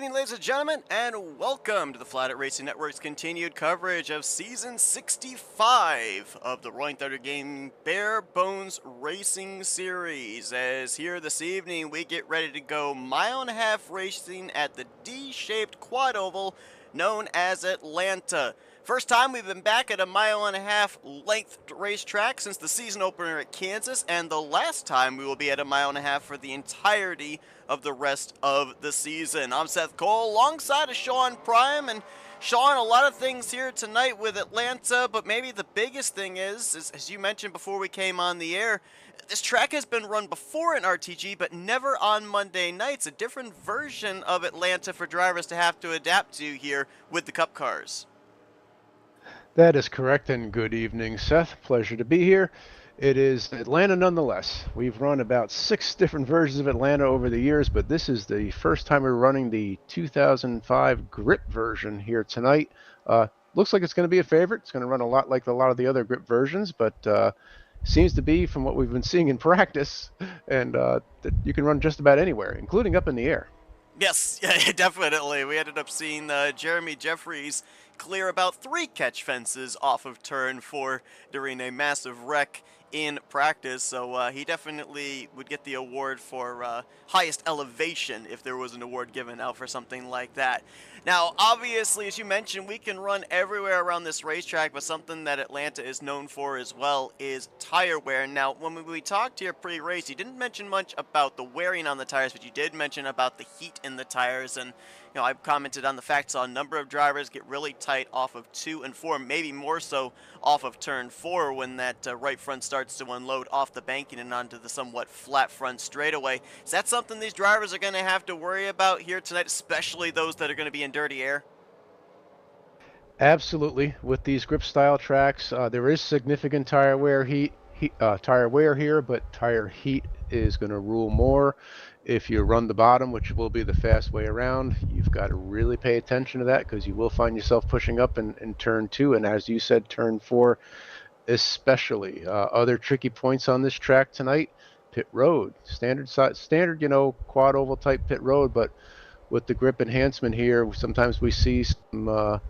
evening, ladies and gentlemen, and welcome to the Flatout Racing Network's continued coverage of Season 65 of the Rolling Thunder Game Barebones Racing Series. As here this evening, we get ready to go mile-and-a-half racing at the D-shaped quad oval known as Atlanta. First time we've been back at a mile-and-a-half length racetrack since the season opener at Kansas, and the last time we will be at a mile-and-a-half for the entirety of the rest of the season. I'm Seth Cole, alongside of Sean Prime, and Sean, a lot of things here tonight with Atlanta, but maybe the biggest thing is, as you mentioned before we came on the air, this track has been run before in RTG, but never on Monday nights. A different version of Atlanta for drivers to have to adapt to here with the Cup cars. That is correct, and good evening, Seth. Pleasure to be here. It is Atlanta nonetheless. We've run about 6 different versions of Atlanta over the years, but this is the first time we're running the 2005 Grip version here tonight. Looks like it's going to be a favorite. It's going to run a lot like a lot of the other Grip versions, but seems to be, from what we've been seeing in practice, and that you can run just about anywhere, including up in the air. Yes, yeah, definitely. We ended up seeing Jeremy Jeffries clear about 3 catch fences off of turn 4 during a massive wreck in practice, so he definitely would get the award for highest elevation if there was an award given out for something like that. Now, obviously, as you mentioned, we can run everywhere around this racetrack, but something that Atlanta is known for as well is tire wear. Now, when we talked here pre-race, you didn't mention much about the wearing on the tires, but you did mention about the heat in the tires, and you know, I've commented on the fact saw a number of drivers get really tight off of 2 and 4, maybe more so off of turn 4 when that right front starts to unload off the banking and onto the somewhat flat front straightaway. Is that something these drivers are going to have to worry about here tonight, especially those that are going to be in dirty air? Absolutely. With these grip style tracks, there is significant tire wear here, but tire heat is going to rule more. If you run the bottom, which will be the fast way around, you've got to really pay attention to that because you will find yourself pushing up in turn 2, and as you said, turn 4 especially. Other tricky points on this track tonight: pit road, standard, quad oval type pit road, but with the grip enhancement here, sometimes we see some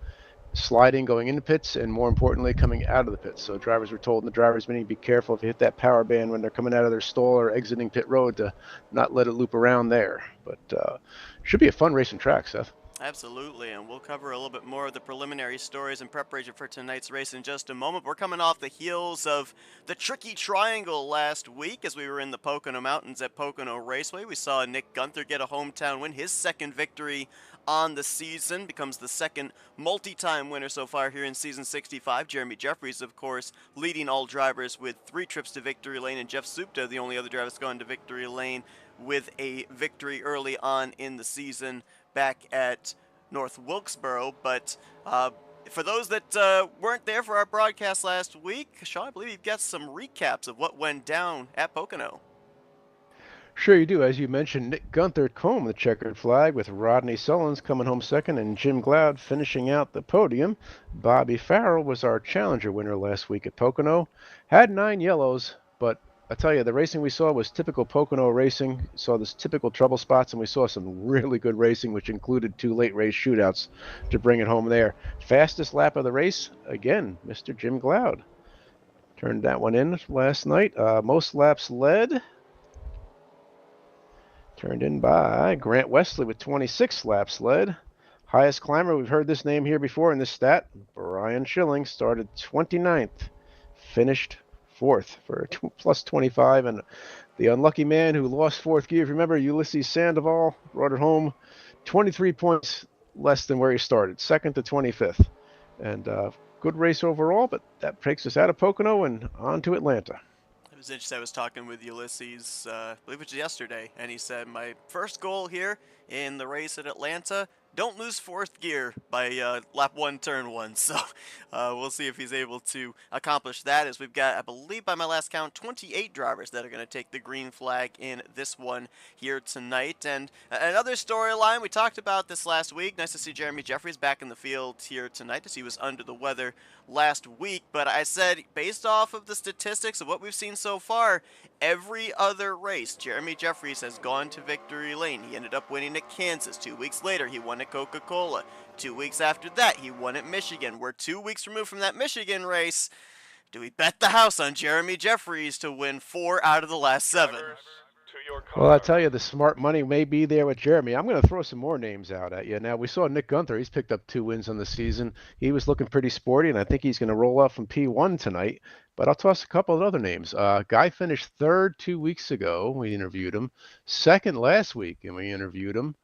sliding going into pits, and more importantly, coming out of the pits. So drivers were told in the driver's meeting, be careful if you hit that power band when they're coming out of their stall or exiting pit road to not let it loop around there. But should be a fun racing track, Seth. Absolutely, and we'll cover a little bit more of the preliminary stories in preparation for tonight's race in just a moment. We're coming off the heels of the tricky triangle last week as we were in the Pocono Mountains at Pocono Raceway. We saw Nick Gunther get a hometown win, his second victory on the season, becomes the second multi-time winner so far here in Season 65. Jeremy Jeffries, of course, leading all drivers with 3 trips to victory lane, and Jeff Supta, the only other driver that's gone to victory lane with a victory early on in the season back at North Wilkesboro. But for those that weren't there for our broadcast last week, Sean, I believe you've got some recaps of what went down at Pocono. Sure you do. As you mentioned, Nick Gunther combed the checkered flag with Rodney Sullins coming home second and Jim Glaude finishing out the podium. Bobby Farrell was our challenger winner last week at Pocono. Had 9 yellows, but I tell you, the racing we saw was typical Pocono racing. Saw this typical trouble spots, and we saw some really good racing, which included 2 late race shootouts to bring it home there. Fastest lap of the race, again, Mr. Jim Glaude. Turned that one in last night. Most laps led, turned in by Grant Wesley with 26 laps led. Highest climber, we've heard this name here before in this stat, Brian Schilling, started 29th, finished 4th for a plus 25, and the unlucky man who lost 4th gear, if you remember, Ulysses Sandoval, brought it home 23 points less than where he started, 2nd to 25th. And good race overall, but that takes us out of Pocono and on to Atlanta. It was interesting. I was talking with Ulysses, I believe it was yesterday, and he said, my first goal here in the race at Atlanta, don't lose fourth gear by lap 1, turn 1. So we'll see if he's able to accomplish that, as we've got, I believe by my last count, 28 drivers that are going to take the green flag in this one here tonight. And another storyline, we talked about this last week. Nice to see Jeremy Jeffries back in the field here tonight, as he was under the weather last week. But I said, based off of the statistics of what we've seen so far, every other race, Jeremy Jeffries has gone to victory lane. He ended up winning at Kansas. 2 weeks later, he won at Coca-Cola. 2 weeks after that, he won at Michigan. We're 2 weeks removed from that Michigan race. Do we bet the house on Jeremy Jeffries to win 4 out of the last 7? Well, I tell you, the smart money may be there with Jeremy. I'm going to throw some more names out at you. Now, we saw Nick Gunther. He's picked up 2 wins on the season. He was looking pretty sporty, and I think he's going to roll off from P1 tonight. But I'll toss a couple of other names. Guy finished 3rd 2 weeks ago. We interviewed him. 2nd last week, and we interviewed him.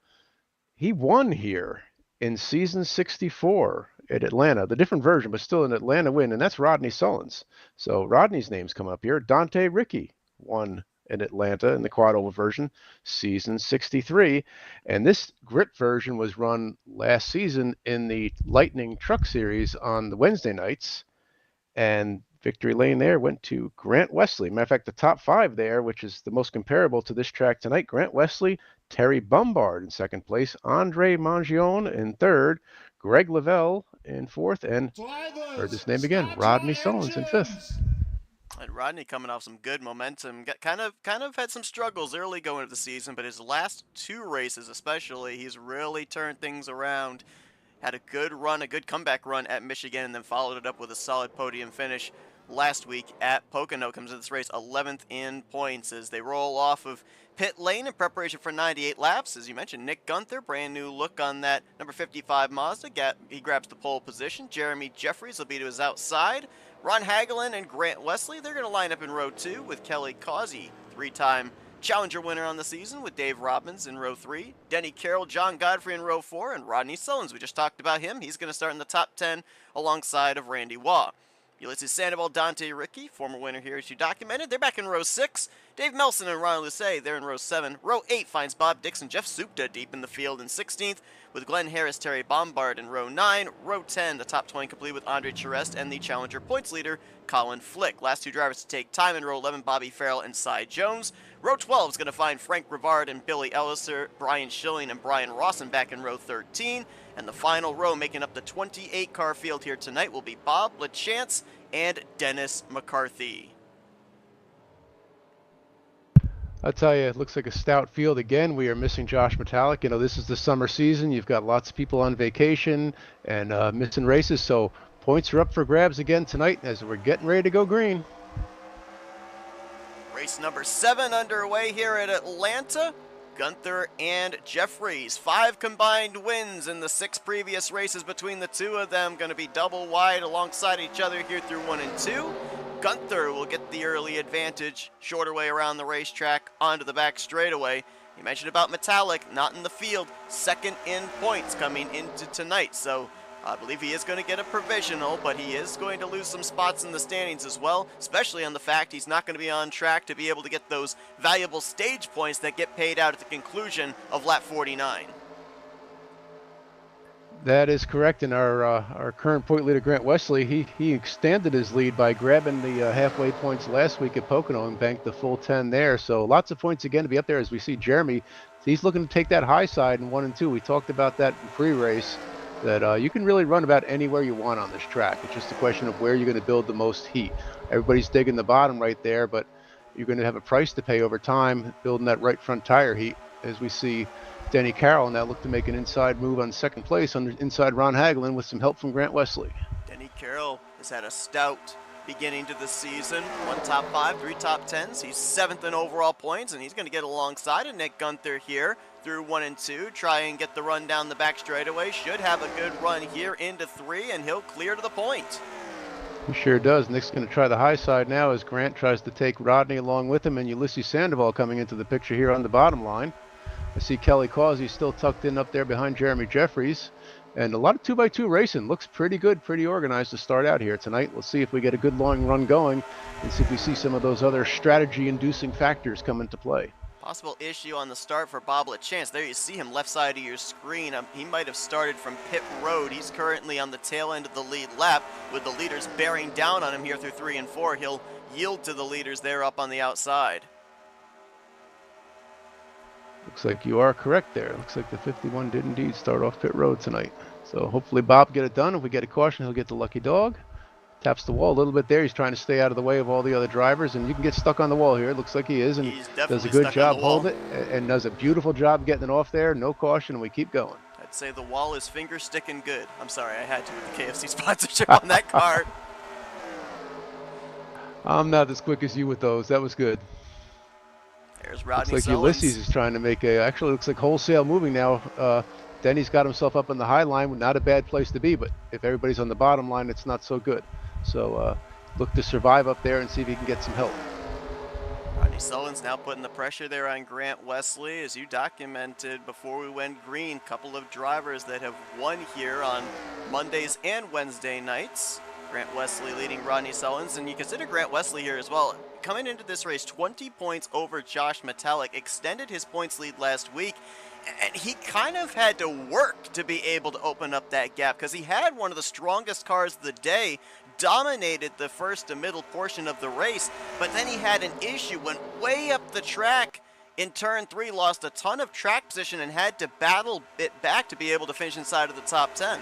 He won here in season 64 at Atlanta. The different version, but still an Atlanta win, and that's Rodney Sullins. So Rodney's name's come up here. Dante Ricky won in Atlanta in the quad oval version, season 63. And this grit version was run last season in the Lightning Truck Series on the Wednesday nights. And victory lane there went to Grant Wesley. Matter of fact, the top 5 there, which is the most comparable to this track tonight, Grant Wesley, Terry Bombard in 2nd place, Andre Mangione in 3rd, Greg Lavelle in 4th, and heard this name again, Rodney Sullins in 5th. And Rodney coming off some good momentum. Kind of had some struggles early going into the season, but his last 2 races especially, he's really turned things around. Had a good run, a good comeback run at Michigan, and then followed it up with a solid podium finish last week at Pocono. Comes into this race 11th in points as they roll off of pit lane in preparation for 98 laps. As you mentioned, Nick Gunther, brand new look on that number 55 Mazda. He grabs the pole position. Jeremy Jeffries will be to his outside. Ron Hagelin and Grant Wesley, they're going to line up in row 2 with Kelly Causey, 3-time Challenger winner on the season, with Dave Robbins in row 3, Denny Carroll, John Godfrey in row 4, and Rodney Sullins. We just talked about him. He's going to start in the top 10 alongside of Randy Waugh. Ulysses Sandoval, Dante Ricky, former winner here as you documented. They're back in row 6. Dave Melson and Ron Lucey, they're in row 7. Row 8 finds Bob Dixon, Jeff Supta deep in the field in 16th, with Glenn Harris, Terry Bombard in row 9. Row 10, the top 20 complete with Andre Charest and the Challenger points leader, Colin Flick. Last 2 drivers to take time in row 11, Bobby Farrell and Cy Jones. Row 12 is going to find Frank Rivard and Billy Elliser, Brian Schilling and Brian Rawson back in row 13. And the final row, making up the 28-car field here tonight, will be Bob LaChance and Dennis McCarthy. I'll tell you, it looks like a stout field again. We are missing Josh Metallic. You know, this is the summer season. You've got lots of people on vacation and missing races, so points are up for grabs again tonight as we're getting ready to go green. Race number 7 underway here at Atlanta. Gunther and Jeffries, 5 combined wins in the 6 previous races between the 2 of them. Going to be double wide alongside each other here through 1 and 2. Gunther will get the early advantage, shorter way around the racetrack onto the back straightaway. You mentioned about Metallic, not in the field, 2nd in points coming into tonight. So I believe he is going to get a provisional, but he is going to lose some spots in the standings as well, especially on the fact he's not going to be on track to be able to get those valuable stage points that get paid out at the conclusion of lap 49. That is correct, and our current point leader, Grant Wesley, he extended his lead by grabbing the halfway points last week at Pocono and banked the full 10 there. So lots of points again to be up there as we see Jeremy. He's looking to take that high side in 1 and 2. We talked about that in pre-race, that you can really run about anywhere you want on this track. It's just a question of where you're going to build the most heat. Everybody's digging the bottom right there, but you're going to have a price to pay over time building that right front tire heat, as we see Denny Carroll now look to make an inside move on 2nd place under inside Ron Hagelin with some help from Grant Wesley. Denny Carroll has had a stout beginning to the season. 1 top 5, 3 top 10s. He's 7th in overall points, and he's going to get alongside of Nick Gunther here through 1 and 2. Try and get the run down the back straightaway. Should have a good run here into 3, and he'll clear to the point. He sure does. Nick's going to try the high side now as Grant tries to take Rodney along with him, and Ulysses Sandoval coming into the picture here on the bottom line. I see Kelly Causey still tucked in up there behind Jeremy Jeffries. And a lot of 2x2 racing. Looks pretty good, pretty organized to start out here tonight. Let's see if we get a good long run going and see if we see some of those other strategy-inducing factors come into play. Possible issue on the start for Bob LaChance. There you see him left side of your screen. He might have started from pit road. He's currently on the tail end of the lead lap with the leaders bearing down on him here through 3 and 4. He'll yield to the leaders there up on the outside. Looks like you are correct there. Looks like the 51 did indeed start off pit road tonight. So hopefully Bob get it done. If we get a caution, he'll get the lucky dog. Taps the wall a little bit there. He's trying to stay out of the way of all the other drivers, and you can get stuck on the wall here. It looks like he is, and does a good job hold it, and does a beautiful job getting it off there. No caution, and we keep going. I'd say the wall is finger sticking good. I'm sorry, I had to with the KFC sponsorship on that car. I'm not as quick as you with those. That was good. There's Rodney Looks like Sullins. Ulysses is trying to make a, actually looks like wholesale moving now. Denny's got himself up on the high line. Not a bad place to be, but if everybody's on the bottom line, it's not so good. So look to survive up there and see if he can get some help. Rodney Sullins now putting the pressure there on Grant Wesley. As you documented before we went green, a couple of drivers that have won here on Mondays and Wednesday nights. Grant Wesley leading Rodney Sullins, and you consider Grant Wesley here as well. Coming into this race, 20 points over Josh Metallic, extended his points lead last week, and he kind of had to work to be able to open up that gap because he had one of the strongest cars of the day, dominated the first to middle portion of the race, but then he had an issue, went way up the track in turn 3, lost a ton of track position, and had to battle it back to be able to finish inside of the top 10.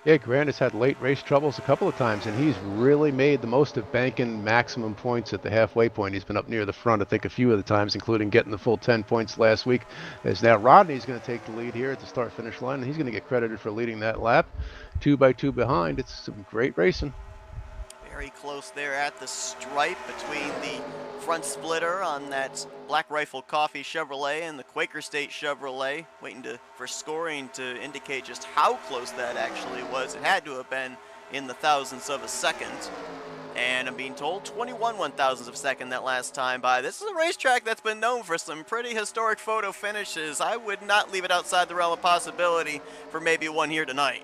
Yeah, Grant has had late race troubles a couple of times, and he's really made the most of banking maximum points at the halfway point. He's been up near the front, I think, a few of the times, including getting the full 10 points last week. As now Rodney's going to take the lead here at the start-finish line, and he's going to get credited for leading that lap. 2 by 2 behind. It's some great racing. Very close there at the stripe between the front splitter on that Black Rifle Coffee Chevrolet and the Quaker State Chevrolet, waiting for scoring to indicate just how close that actually was. It had to have been in the thousandths of a second. And I'm being told 21 one-thousandths of a second that last time by. This is a racetrack that's been known for some pretty historic photo finishes. I would not leave it outside the realm of possibility for maybe one here tonight.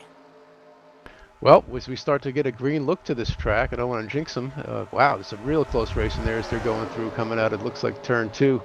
Well, as we start to get a green look to this track, I don't want to jinx them. Wow, it's a real close race in there as they're going through, coming out, it looks like turn 2.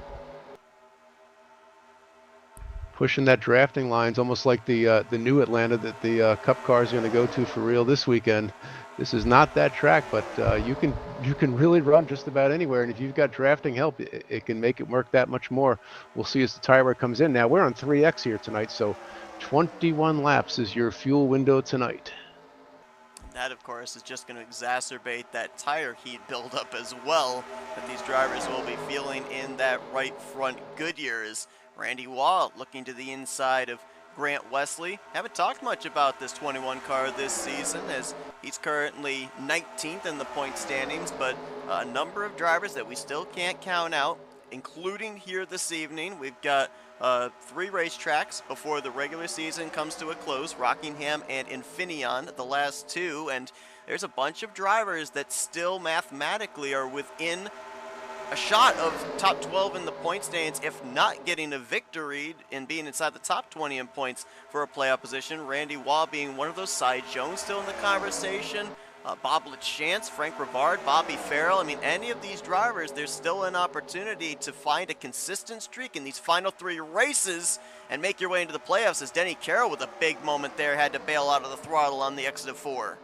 Pushing that drafting line, it's almost like the new Atlanta that the Cup cars are going to go to for real this weekend. This is not that track, but you can really run just about anywhere, and if you've got drafting help, it can make it work that much more. We'll see as the tire wear comes in. Now, we're on 3X here tonight, so 21 laps is your fuel window tonight. That, of course, is just going to exacerbate that tire heat buildup as well that these drivers will be feeling in that right front Goodyears. Randy Waugh looking to the inside of Grant Wesley. Haven't talked much about this 21 car this season as he's currently 19th in the point standings, but a number of drivers that we still can't count out, including here this evening. We've got 3 racetracks before the regular season comes to a close, Rockingham and Infineon, the last 2, and there's a bunch of drivers that still mathematically are within a shot of top 12 in the point standings, if not getting a victory and being inside the top 20 in points for a playoff position. Randy Waugh being one of those. Cy Jones still in the conversation. Bob LaChance, Frank Rivard, Bobby Farrell. I mean, any of these drivers, there's still an opportunity to find a consistent streak in these final 3 races and make your way into the playoffs, as Denny Carroll with a big moment there had to bail out of the throttle on the exit of 4.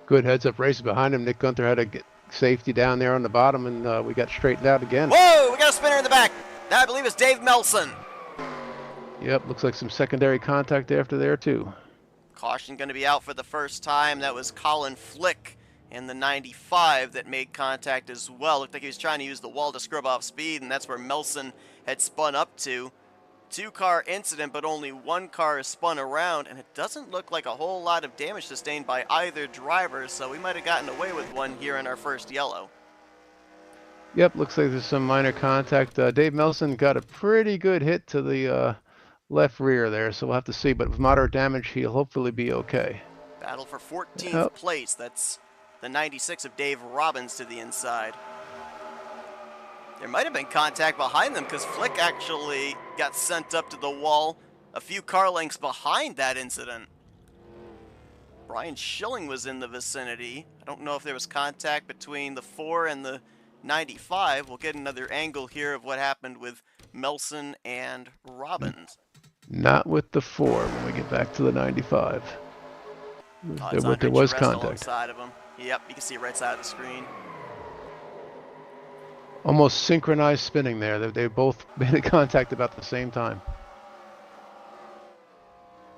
Good heads-up races behind him. Nick Gunther had to get safety down there on the bottom, and we got straightened out again. Whoa, we got a spinner in the back. That, I believe, is Dave Melson. Yep, looks like some secondary contact after there, too. Caution going to be out for the first time. That was Colin Flick in the 95 that made contact as well. Looked like he was trying to use the wall to scrub off speed, and that's where Melson had spun up to. 2-car incident, but only 1 car is spun around, and it doesn't look like a whole lot of damage sustained by either driver, so we might have gotten away with one here in our first yellow. Yep, looks like there's some minor contact. Dave Melson got a pretty good hit to the left rear there, so we'll have to see, but with moderate damage, he'll hopefully be okay. Battle for 14th place. That's the 96 of Dave Robbins to the inside. There might have been contact behind them because Flick actually got sent up to the wall a few car lengths behind that incident. Brian Schilling was in the vicinity. I don't know if there was contact between the 4 and the 95. We'll get another angle here of what happened with Melson and Robbins. Not with the 4 when we get back to the 95. Oh, it's There Andre was Charest contact. alongside of him. Yep, you can see right side of the screen. Almost synchronized spinning there. They both made contact about the same time.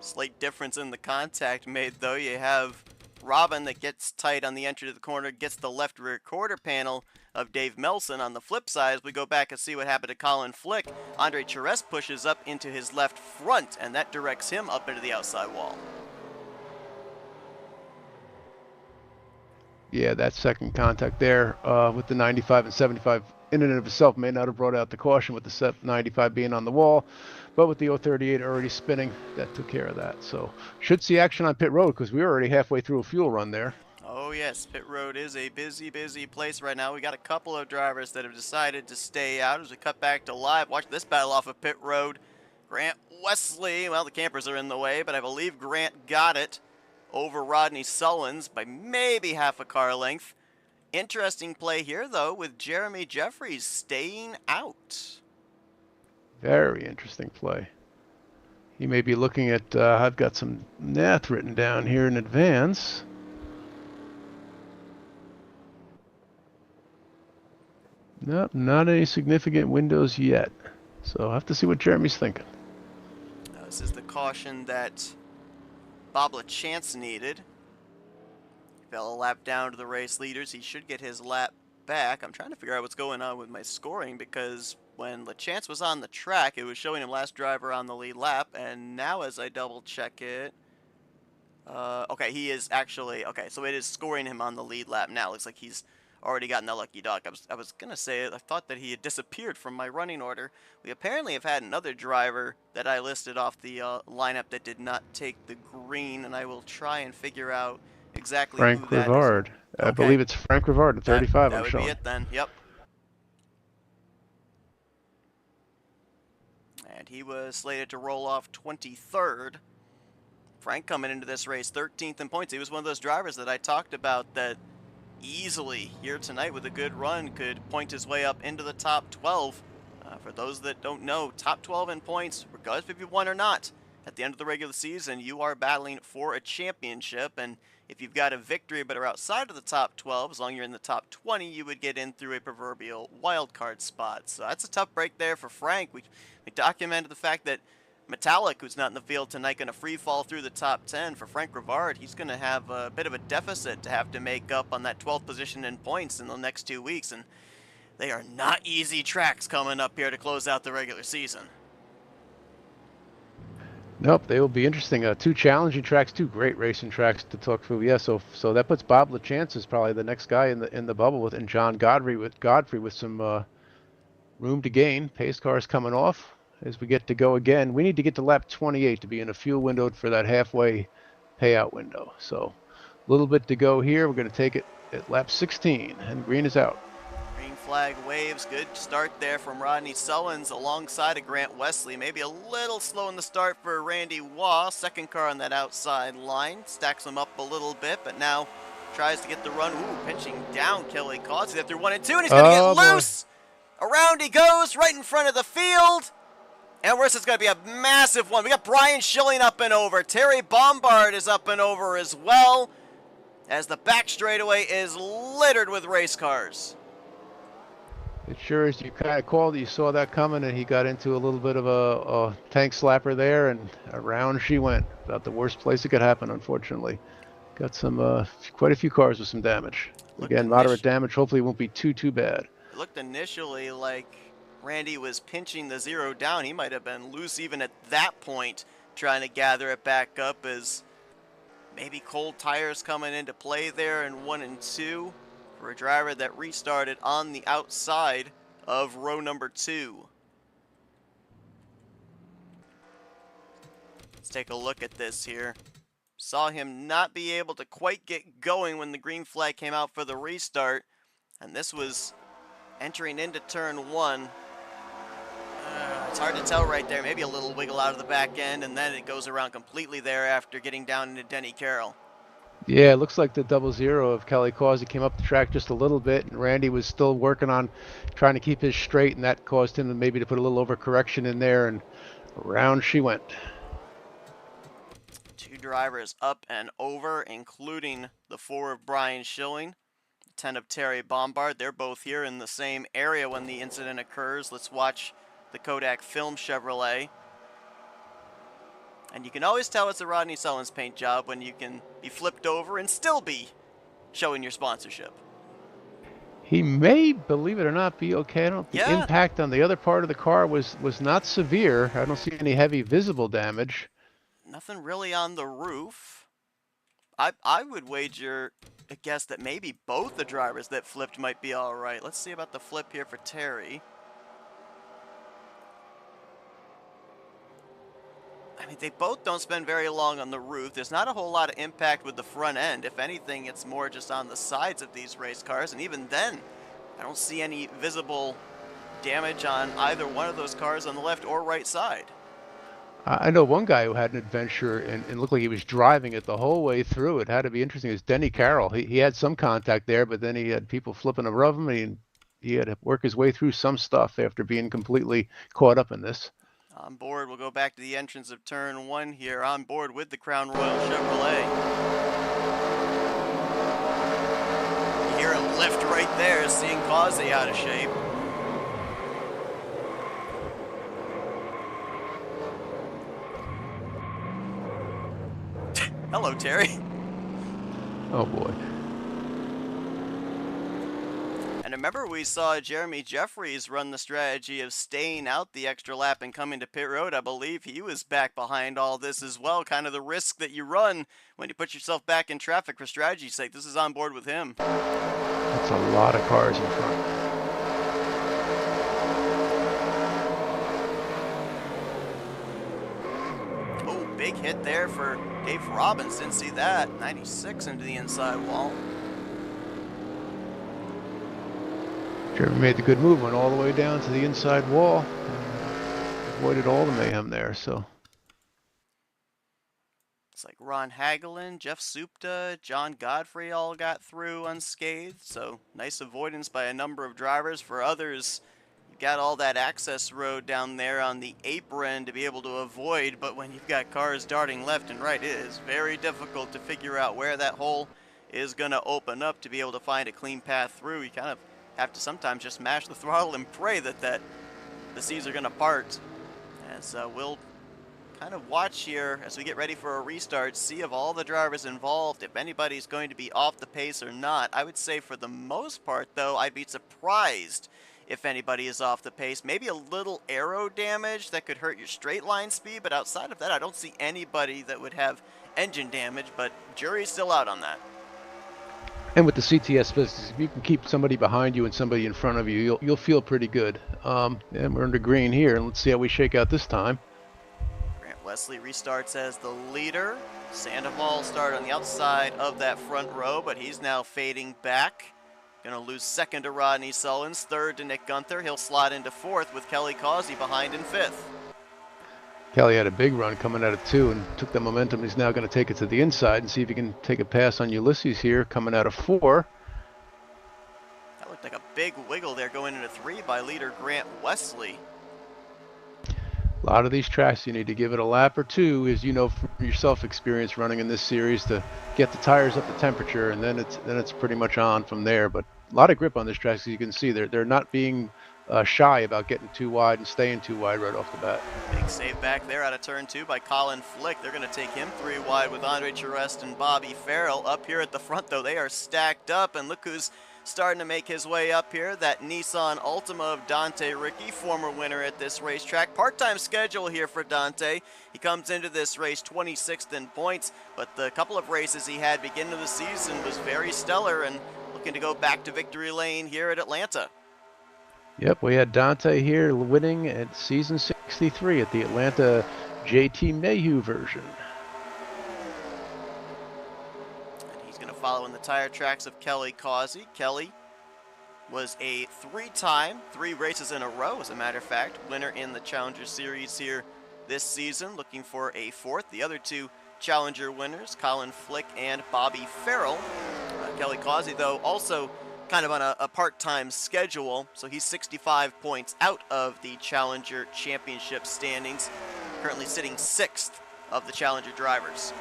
Slight difference in the contact made, though. You have Robin that gets tight on the entry to the corner, gets the left rear quarter panel of Dave Melson. On the flip side, as we go back and see what happened to Colin Flick, Andre Charest pushes up into his left front, and that directs him up into the outside wall. Yeah, that second contact there with the 95 and 75 in and of itself may not have brought out the caution with the 95 being on the wall, but with the 038 already spinning, that took care of that. So should see action on pit road because we were already halfway through a fuel run there. Oh yes, pit road is a busy place right now. We got a couple of drivers that have decided to stay out. As we cut back to live, watch this battle off of pit road. Grant Wesley, well, the campers are in the way, but I believe Grant got it over Rodney Sullins by maybe half a car length. Interesting play here, though, with Jeremy Jeffries staying out. Very interesting play. He may be looking at, I've got some math written down here in advance. Nope, not any significant windows yet. So I'll have to see what Jeremy's thinking. This is the caution that Bob LaChance needed. Fell a lap down to the race leaders. He should get his lap back. I'm trying to figure out what's going on with my scoring because when LaChance was on the track, it was showing him last driver on the lead lap, and now as I double check it, okay, he is actually, okay, so it is scoring him on the lead lap now. Looks like he's already gotten the lucky dog. I was gonna say, I thought that he had disappeared from my running order. We apparently have had another driver that I listed off the lineup that did not take the green, and I will try and figure out exactly Frank who that Rivard. is. I believe it's Frank Rivard at 35. That I'm would showing. be it then. Yep. And he was slated to roll off 23rd. Frank coming into this race 13th in points. He was one of those drivers that I talked about that easily here tonight with a good run could point his way up into the top 12. For those that don't know, top 12 in points, regardless if you won or not, at the end of the regular season, you are battling for a championship. And if you've got a victory but are outside of the top 12, as long as you're in the top 20, you would get in through a proverbial wild card spot. So that's a tough break there for Frank. We documented the fact that Metallic, who's not in the field tonight, going to free fall through the top 10. For Frank Rivard, he's going to have a bit of a deficit to have to make up on that 12th position in points in the next 2 weeks. And they are not easy tracks coming up here to close out the regular season. Nope, they will be interesting. Two challenging tracks, two great racing tracks to talk through. Yeah, so that puts Bob LaChance as probably the next guy in the bubble with, and John Godfrey with some room to gain. Pace cars coming off as we get to go again. We need to get to lap 28 to be in a fuel window for that halfway payout window. So a little bit to go here. We're going to take it at lap 16, and green is out. Green flag waves. Good start there from Rodney Sullins alongside of Grant Wesley. Maybe a little slow in the start for Randy Waugh. Second car on that outside line. Stacks him up a little bit, but now tries to get the run. Ooh, pinching down Kelly Causey after 1 and 2, and he's going to get loose. Around he goes, right in front of the field. And this is going to be a massive one. We got Brian Schilling up and over. Terry Bombard is up and over as well, as the back straightaway is littered with race cars. It sure is. You kind of called it. You saw that coming, and he got into a little bit of a tank slapper there, and around she went. About the worst place it could happen, unfortunately. Got some quite a few cars with some damage. Again, moderate damage. Hopefully it won't be too bad. It looked initially like Randy was pinching the zero down. He might have been loose even at that point, trying to gather it back up, as maybe cold tires coming into play there in 1 and 2 for a driver that restarted on the outside of row number 2. Let's take a look at this here. Saw him not be able to quite get going when the green flag came out for the restart, and this was entering into turn 1. It's hard to tell right there. Maybe a little wiggle out of the back end, and then it goes around completely there after getting down into Denny Carroll. Yeah, it looks like the double zero of Kelly Causey came up the track just a little bit, and Randy was still working on trying to keep his straight, and that caused him to maybe to put a little overcorrection in there, and around she went. Two drivers up and over, including the 4 of Brian Schilling, 10 of Terry Bombard. They're both here in the same area when the incident occurs. Let's watch the Kodak Film Chevrolet. And you can always tell it's a Rodney Sullins paint job when you can be flipped over and still be showing your sponsorship. He may, believe it or not, be okay. I don't. The Yeah, impact on the other part of the car was not severe. I don't see any heavy visible damage. nothing really on the roof. I would wager a guess that maybe both the drivers that flipped might be all right. Let's see about the flip here for Terry. I mean, they both don't spend very long on the roof. There's not a whole lot of impact with the front end. If anything, it's more just on the sides of these race cars. And even then, I don't see any visible damage on either one of those cars on the left or right side. I know one guy who had an adventure and looked like he was driving it the whole way through. It had to be interesting. It was Denny Carroll. He had some contact there, but then he had people flipping above him, and he had to work his way through some stuff after being completely caught up in this. On board, we'll go back to the entrance of turn 1 here. On board with the Crown Royal Chevrolet. You hear him lift right there, seeing Causey out of shape. Hello, Terry. Oh boy. And remember, we saw Jeremy Jeffries run the strategy of staying out the extra lap and coming to pit road. I believe he was back behind all this as well. Kind of the risk that you run when you put yourself back in traffic for strategy's sake. This is on board with him. That's a lot of cars in front. Oh, big hit there for Dave Robinson. See that? 96 into the inside wall. Jeremy made the good move, went all the way down to the inside wall, and avoided all the mayhem there. So It's like Ron Hagelin, Jeff Supta, John Godfrey all got through unscathed. So nice avoidance by a number of drivers. For others, you've got all that access road down there on the apron to be able to avoid. But when you've got cars darting left and right, it is very difficult to figure out where that hole is going to open up to be able to find a clean path through. You kind of have to sometimes just mash the throttle and pray that the seas are going to part. As we'll kind of watch here as we get ready for a restart, see of all the drivers involved, if anybody's going to be off the pace or not. I would say for the most part, though, I'd be surprised if anybody is off the pace. Maybe a little aero damage that could hurt your straight line speed, but outside of that, I don't see anybody that would have engine damage, but jury's still out on that. and with the CTS business, if you can keep somebody behind you and somebody in front of you, you'll feel pretty good. And we're under green here, and let's see how we shake out this time. Grant Wesley restarts as the leader. Sandoval started on the outside of that front row, but he's now fading back. Gonna lose second to Rodney Sullins, third to Nick Gunther. He'll slide into fourth with Kelly Causey behind in fifth. Kelly had a big run coming out of 2 and took the momentum. He's now going to take it to the inside and see if he can take a pass on Ulysses here coming out of 4. That looked like a big wiggle there going into 3 by leader Grant Wesley. A lot of these tracks you need to give it a lap or 2, as you know from your self-experience running in this series, to get the tires up to temperature, and then it's pretty much on from there. But a lot of grip on this track, as you can see. They're not being shy about getting too wide and staying too wide right off the bat. Big save back there out of turn 2 by Colin Flick. They're going to take him 3 wide with Andre Charest and Bobby Farrell. Up here at the front, though, they are stacked up, and look who's starting to make his way up here. That Nissan Altima of Dante Ricky, former winner at this racetrack. Part-time schedule here for Dante. He comes into this race 26th in points, but the couple of races he had beginning of the season was very stellar, and looking to go back to victory lane here at Atlanta. Yep, we had Dante here winning at season 63 at the Atlanta JT Mayhew version. And he's going to follow in the tire tracks of Kelly Causey. Kelly was a 3 races in a row, as a matter of fact, winner in the Challenger Series here this season, looking for a 4th. The other 2 Challenger winners, Colin Flick and Bobby Farrell. Kelly Causey, though, also kind of on a part-time schedule, so he's 65 points out of the Challenger Championship standings, currently sitting 6th of the Challenger drivers.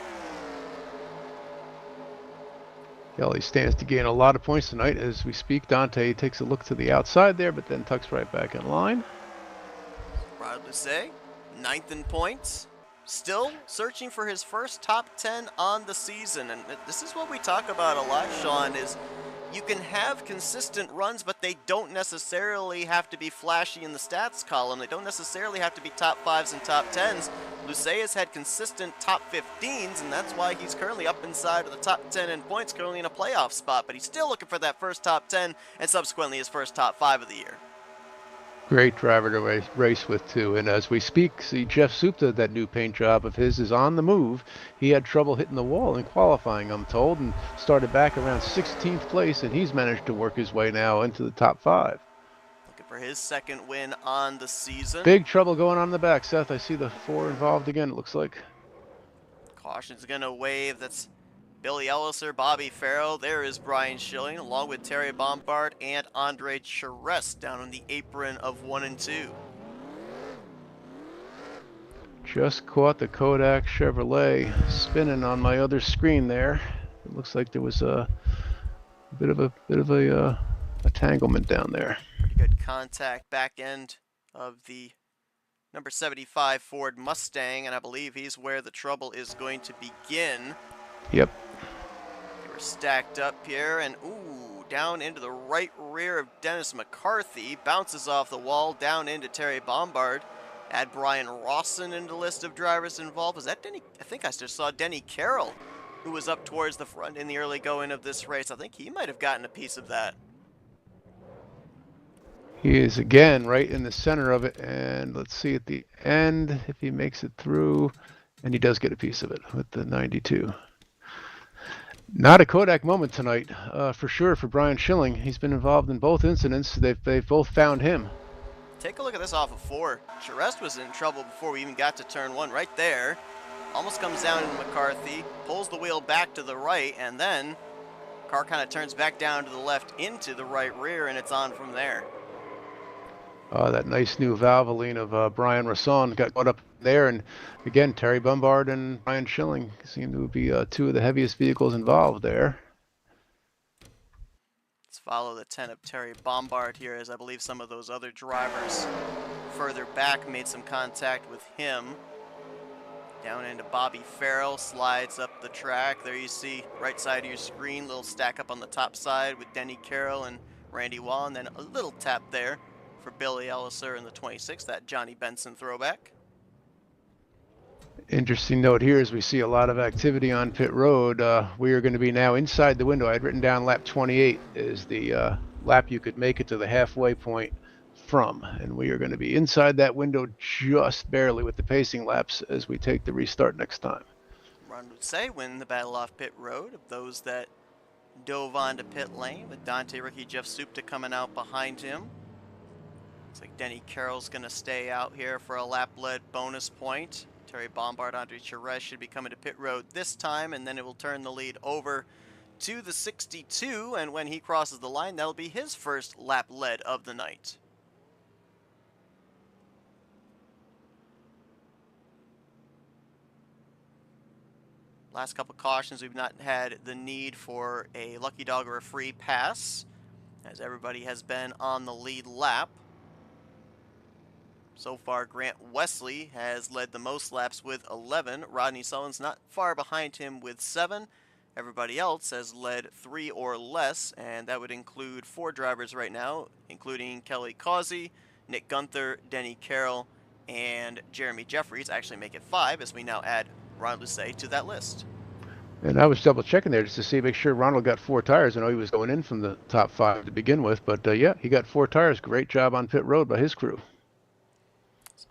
Kelly stands to gain a lot of points tonight as we speak. Dante takes a look to the outside there, but then tucks right back in line. Proud to say, 9th in points. Still searching for his first top 10 on the season. And this is what we talk about a lot, Sean, is you can have consistent runs, but they don't necessarily have to be flashy in the stats column. They don't necessarily have to be top 5s and top 10s. Lucey has had consistent top 15s, and that's why he's currently up inside of the top 10 in points, currently in a playoff spot. But he's still looking for that first top 10 and subsequently his first top 5 of the year. Great driver to race with, too. And as we speak, see Jeff Supta, that new paint job of his, is on the move. He had trouble hitting the wall in qualifying, I'm told, and started back around 16th place, and he's managed to work his way now into the top 5. Looking for his second win on the season. Big trouble going on in the back, Seth. I see the 4 involved again, it looks like. Caution's going to wave. That's Billy Elliser, Bobby Farrell. There is Brian Schilling, along with Terry Bombard and Andre Charest down on the apron of 1 and 2. Just caught the Kodak Chevrolet spinning on my other screen there. It looks like there was a bit of a entanglement down there. Pretty good contact back end of the number 75 Ford Mustang, and I believe he's where the trouble is going to begin. Yep. They were stacked up here, and ooh, down into the right rear of Dennis McCarthy. Bounces off the wall, down into Terry Bombard. Add Brian Rawson into the list of drivers involved. Was that Denny? I think I just saw Denny Carroll, who was up towards the front in the early going of this race. I think he might have gotten a piece of that. He is again right in the center of it, and let's see at the end if he makes it through, and he does get a piece of it with the 92. Not a Kodak moment tonight, for sure, for Brian Schilling. He's been involved in both incidents. They've both found him. Take a look at this off of 4. Charest was in trouble before we even got to turn 1 right there. Almost comes down into McCarthy, pulls the wheel back to the right, and then car kind of turns back down to the left into the right rear, and it's on from there. That nice new Valvoline of Brian Rasson got caught up there, and again, Terry Bombard and Brian Schilling seem to be 2 of the heaviest vehicles involved there. Let's follow the 10 of Terry Bombard here, as I believe some of those other drivers further back made some contact with him. Down into Bobby Farrell, slides up the track. There you see, right side of your screen, little stack up on the top side with Denny Carroll and Randy Wall, and then a little tap there for Billy Elliser in the 26, that Johnny Benson throwback. Interesting note here is we see a lot of activity on pit road. We are going to be now inside the window. I had written down lap 28 is the lap you could make it to the halfway point from, and we are going to be inside that window just barely with the pacing laps as we take the restart next time. Ron would say win the battle off pit road of those that dove onto pit lane, with Dante, Ricky, Jeff Supta coming out behind him. Looks like Denny Carroll's going to stay out here for a lap-led bonus point. Terry Bombard, Andre Charest should be coming to pit road this time, and then it will turn the lead over to the 62, and when he crosses the line, that'll be his first lap-led of the night. Last couple cautions, we've not had the need for a lucky dog or a free pass, as everybody has been on the lead lap. So far, Grant Wesley has led the most laps with 11. Rodney Sullivan's not far behind him with 7. Everybody else has led 3 or less, and that would include 4 drivers right now, including Kelly Causey, Nick Gunther, Denny Carroll, and Jeremy Jeffries. Actually make it 5 as we now add Ron Lucey to that list. And I was double checking there just to see, make sure Ronald got 4 tires. I know he was going in from the top 5 to begin with, but yeah, he got 4 tires. Great job on pit road by his crew.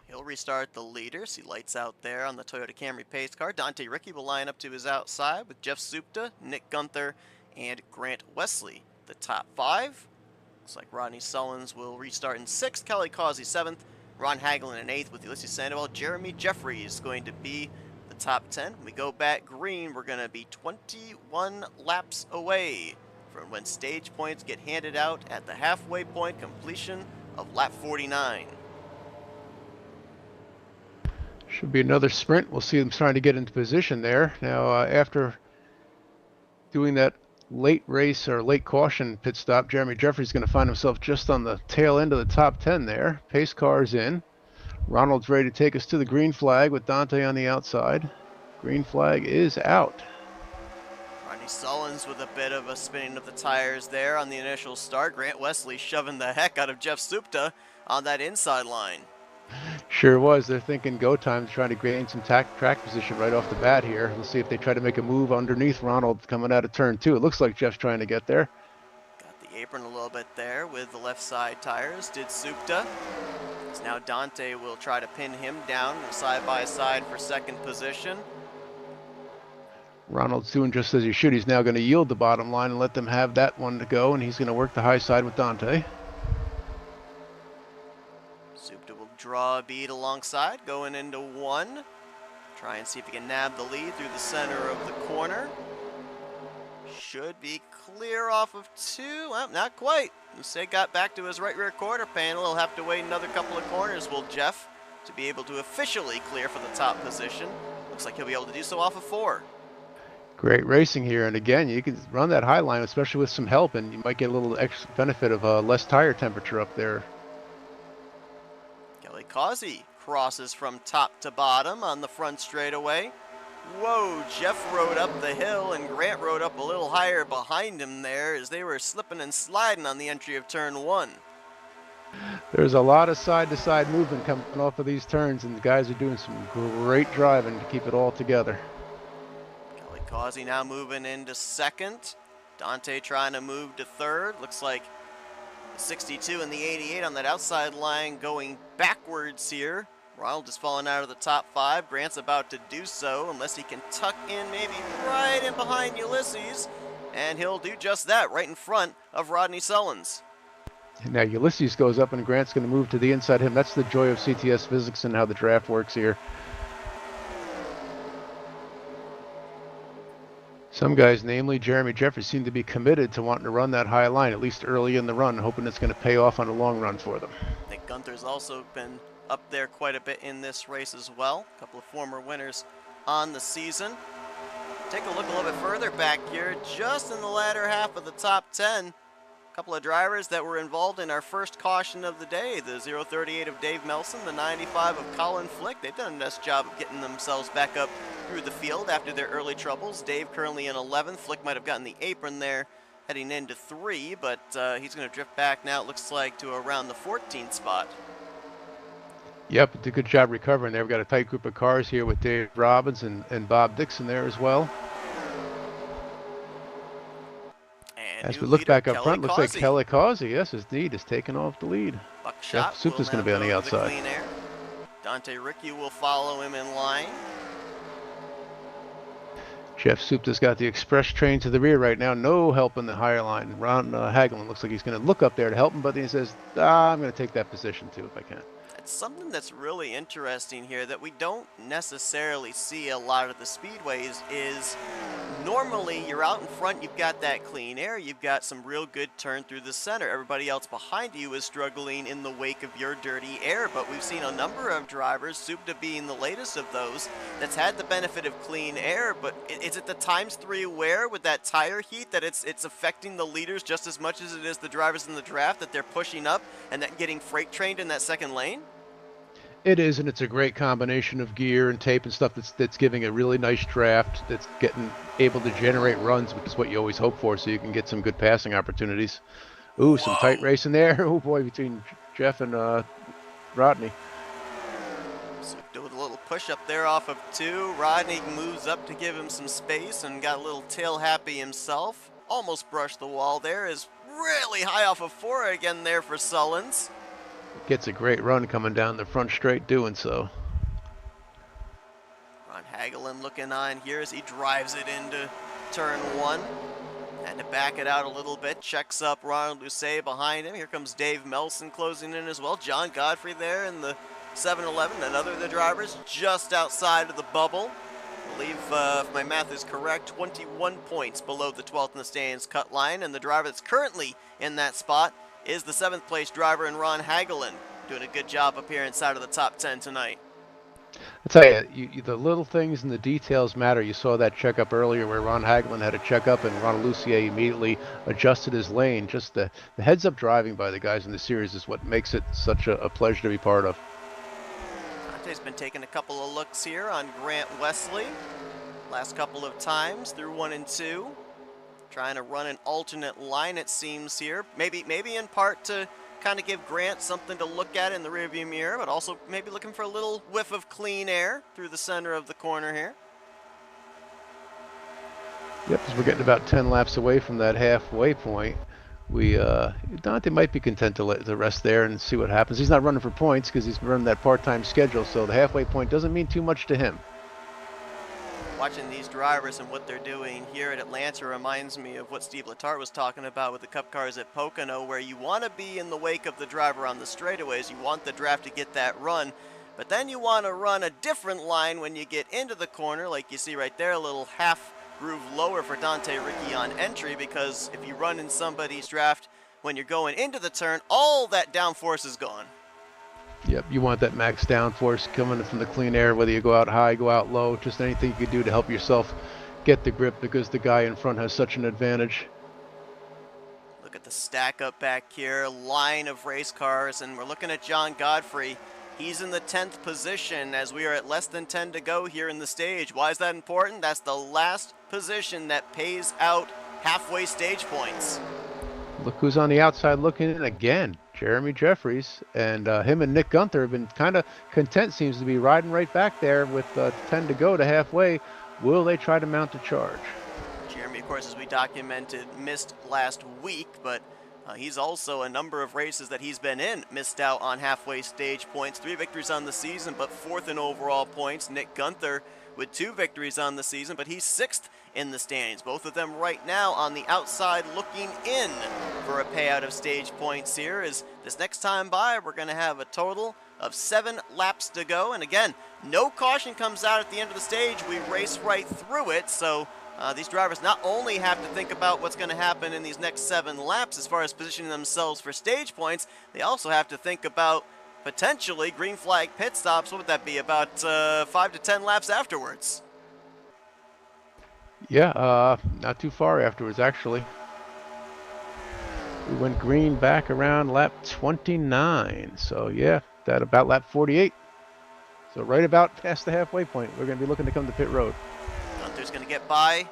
He'll restart the leaders. He lights out there on the Toyota Camry pace car. Dante Ricky will line up to his outside with Jeff Supta, Nick Gunther, and Grant Wesley. The top 5. Looks like Rodney Sullins will restart in 6th, Kelly Causey 7th, Ron Hagelin in 8th with Ulysses Sandoval. Jeremy Jeffries is going to be the top 10. When we go back green, we're going to be 21 laps away from when stage points get handed out at the halfway point completion of lap 49. Should be another sprint. We'll see them trying to get into position there. Now, after doing that late race or late caution pit stop, Jeremy Jeffrey's going to find himself just on the tail end of the top 10 there. Pace car's in. Ronald's ready to take us to the green flag with Dante on the outside. Green flag is out. Rodney Sullins with a bit of a spinning of the tires there on the initial start. Grant Wesley shoving the heck out of Jeff Supta on that inside line. Sure was. They're thinking go time, trying to gain some track position right off the bat here. Let's see if they try to make a move underneath Ronald coming out of turn 2. It looks like Jeff's trying to get there. Got the apron a little bit there with the left side tires. Did Supta. So now Dante will try to pin him down side by side for second position. Ronald's doing just as he should. He's now going to yield the bottom line and let them have that one to go, and he's going to work the high side with Dante. Supta will draw a bead alongside, going into 1. Try and see if he can nab the lead through the center of the corner. Should be clear off of 2. Well, not quite. Usain got back to his right rear quarter panel. He'll have to wait another couple of corners, will Jeff, to be able to officially clear for the top position. Looks like he'll be able to do so off of 4. Great racing here, and again, you can run that high line, especially with some help, and you might get a little extra benefit of less tire temperature up there. Kelly Causey crosses from top to bottom on the front straightaway. Whoa, Jeff rode up the hill and Grant rode up a little higher behind him there as they were slipping and sliding on the entry of turn 1. There's a lot of side-to-side movement coming off of these turns, and the guys are doing some great driving to keep it all together. Kelly Causey now moving into second. Dante trying to move to third. Looks like the 62 and the 88 on that outside line going backwards here. Ronald is falling out of the top 5. Grant's about to do so unless he can tuck in maybe right in behind Ulysses. And he'll do just that right in front of Rodney Sullins. Now Ulysses goes up and Grant's going to move to the inside him. That's the joy of CTS physics and how the draft works here. Some guys, namely Jeremy Jeffrey, seem to be committed to wanting to run that high line, at least early in the run, hoping it's going to pay off on a long run for them. Nick Gunther's also been up there quite a bit in this race as well. A couple of former winners on the season. Take a look a little bit further back here, just in the latter half of the top 10. A couple of drivers that were involved in our first caution of the day. The 038 of Dave Melson, the 95 of Colin Flick. They've done a nice job of getting themselves back up through the field after their early troubles. Dave currently in 11th. Flick might have gotten the apron there heading into 3, but he's going to drift back now, it looks like, to around the 14th spot. Yep, did a good job recovering there. We've got a tight group of cars here with Dave Robbins and Bob Dixon there as well. And as we look back up front, Causey. looks like Kelly Causey, yes, indeed, is taking off the lead. Buckshot Jeff Supta's going to be on the outside. Clean air. Dante Ricci will follow him in line. Jeff Supta's got the express train to the rear right now. No help in the higher line. Ron Hagelin looks like he's going to look up there to help him, but then he says, I'm going to take that position too if I can. Something that's really interesting here that we don't necessarily see a lot of the speedways is normally you're out in front, you've got that clean air, you've got some real good turn through the center. Everybody else behind you is struggling in the wake of your dirty air, but we've seen a number of drivers, Supta being the latest of those, that's had the benefit of clean air, but is it the ×3 wear with that tire heat that it's affecting the leaders just as much as it is the drivers in the draft, that they're pushing up and that getting freight trained in that second lane? It is, and it's a great combination of gear and tape and stuff that's giving a really nice draft, that's able to generate runs, which is what you always hope for, so you can get some good passing opportunities. Ooh, some tight racing there. Oh boy, between Jeff and Rodney. So doing a little push up there off of 2. Rodney moves up to give him some space and got a little tail happy himself. Almost brushed the wall there. Is really high off of 4 again there for Sullins. Gets a great run coming down the front straight doing so. Ron Hagelin looking on here as he drives it into turn 1. Had to back it out a little bit. Checks up Ronald Lucet behind him. Here comes Dave Melson closing in as well. John Godfrey there in the 7-Eleven, another of the drivers just outside of the bubble. I believe, if my math is correct, 21 points below the 12th in the standings cut line, and the driver that's currently in that spot is the 7th place driver in Ron Hagelin, doing a good job up here inside of the top 10 tonight. I tell you, the little things and the details matter. You saw that checkup earlier where Ron Hagelin had a checkup and Ron Lucier immediately adjusted his lane. Just the heads-up driving by the guys in the series is what makes it such a pleasure to be part of. Dante's been taking a couple of looks here on Grant Wesley. Last couple of times through 1 and 2. Trying to run an alternate line, it seems here. Maybe in part to kind of give Grant something to look at in the rearview mirror, but also maybe looking for a little whiff of clean air through the center of the corner here. Yep, because we're getting about 10 laps away from that halfway point. Dante might be content to let the rest there and see what happens. He's not running for points because he's running that part-time schedule, so the halfway point doesn't mean too much to him. Watching these drivers and what they're doing here at Atlanta reminds me of what Steve Letarte was talking about with the Cup cars at Pocono, where you want to be in the wake of the driver on the straightaways. You want the draft to get that run, but then you want to run a different line when you get into the corner, like you see right there, a little half groove lower for Dante Ricci on entry, because if you run in somebody's draft when you're going into the turn, all that downforce is gone. Yep, you want that max downforce coming from the clean air, whether you go out high, go out low, just anything you can do to help yourself get the grip because the guy in front has such an advantage. Look at the stack up back here, line of race cars, and we're looking at John Godfrey. He's in the 10th position as we are at less than 10 to go here in the stage. Why is that important? That's the last position that pays out halfway stage points. Look who's on the outside looking in again. Jeremy Jeffries, and him and Nick Gunther have been kind of content, seems to be riding right back there with 10 to go to halfway. Will they try to mount a charge? Jeremy, of course, as we documented, missed last week, but he's also a number of races that he's been in missed out on halfway stage points. 3 victories on the season, but 4th in overall points. Nick Gunther with 2 victories on the season, but he's 6th in the standings. Both of them right now on the outside looking in for a payout of stage points here. As this next time by, we're going to have a total of 7 laps to go. And again, no caution comes out at the end of the stage. We race right through it. So these drivers not only have to think about what's going to happen in these next 7 laps as far as positioning themselves for stage points, they also have to think about potentially green flag pit stops. What would that be, about 5 to 10 laps afterwards? Yeah, not too far afterwards, actually. We went green back around lap 29. So, yeah, that about lap 48. So right about past the halfway point, we're going to be looking to come to pit road. Gunther's going to get by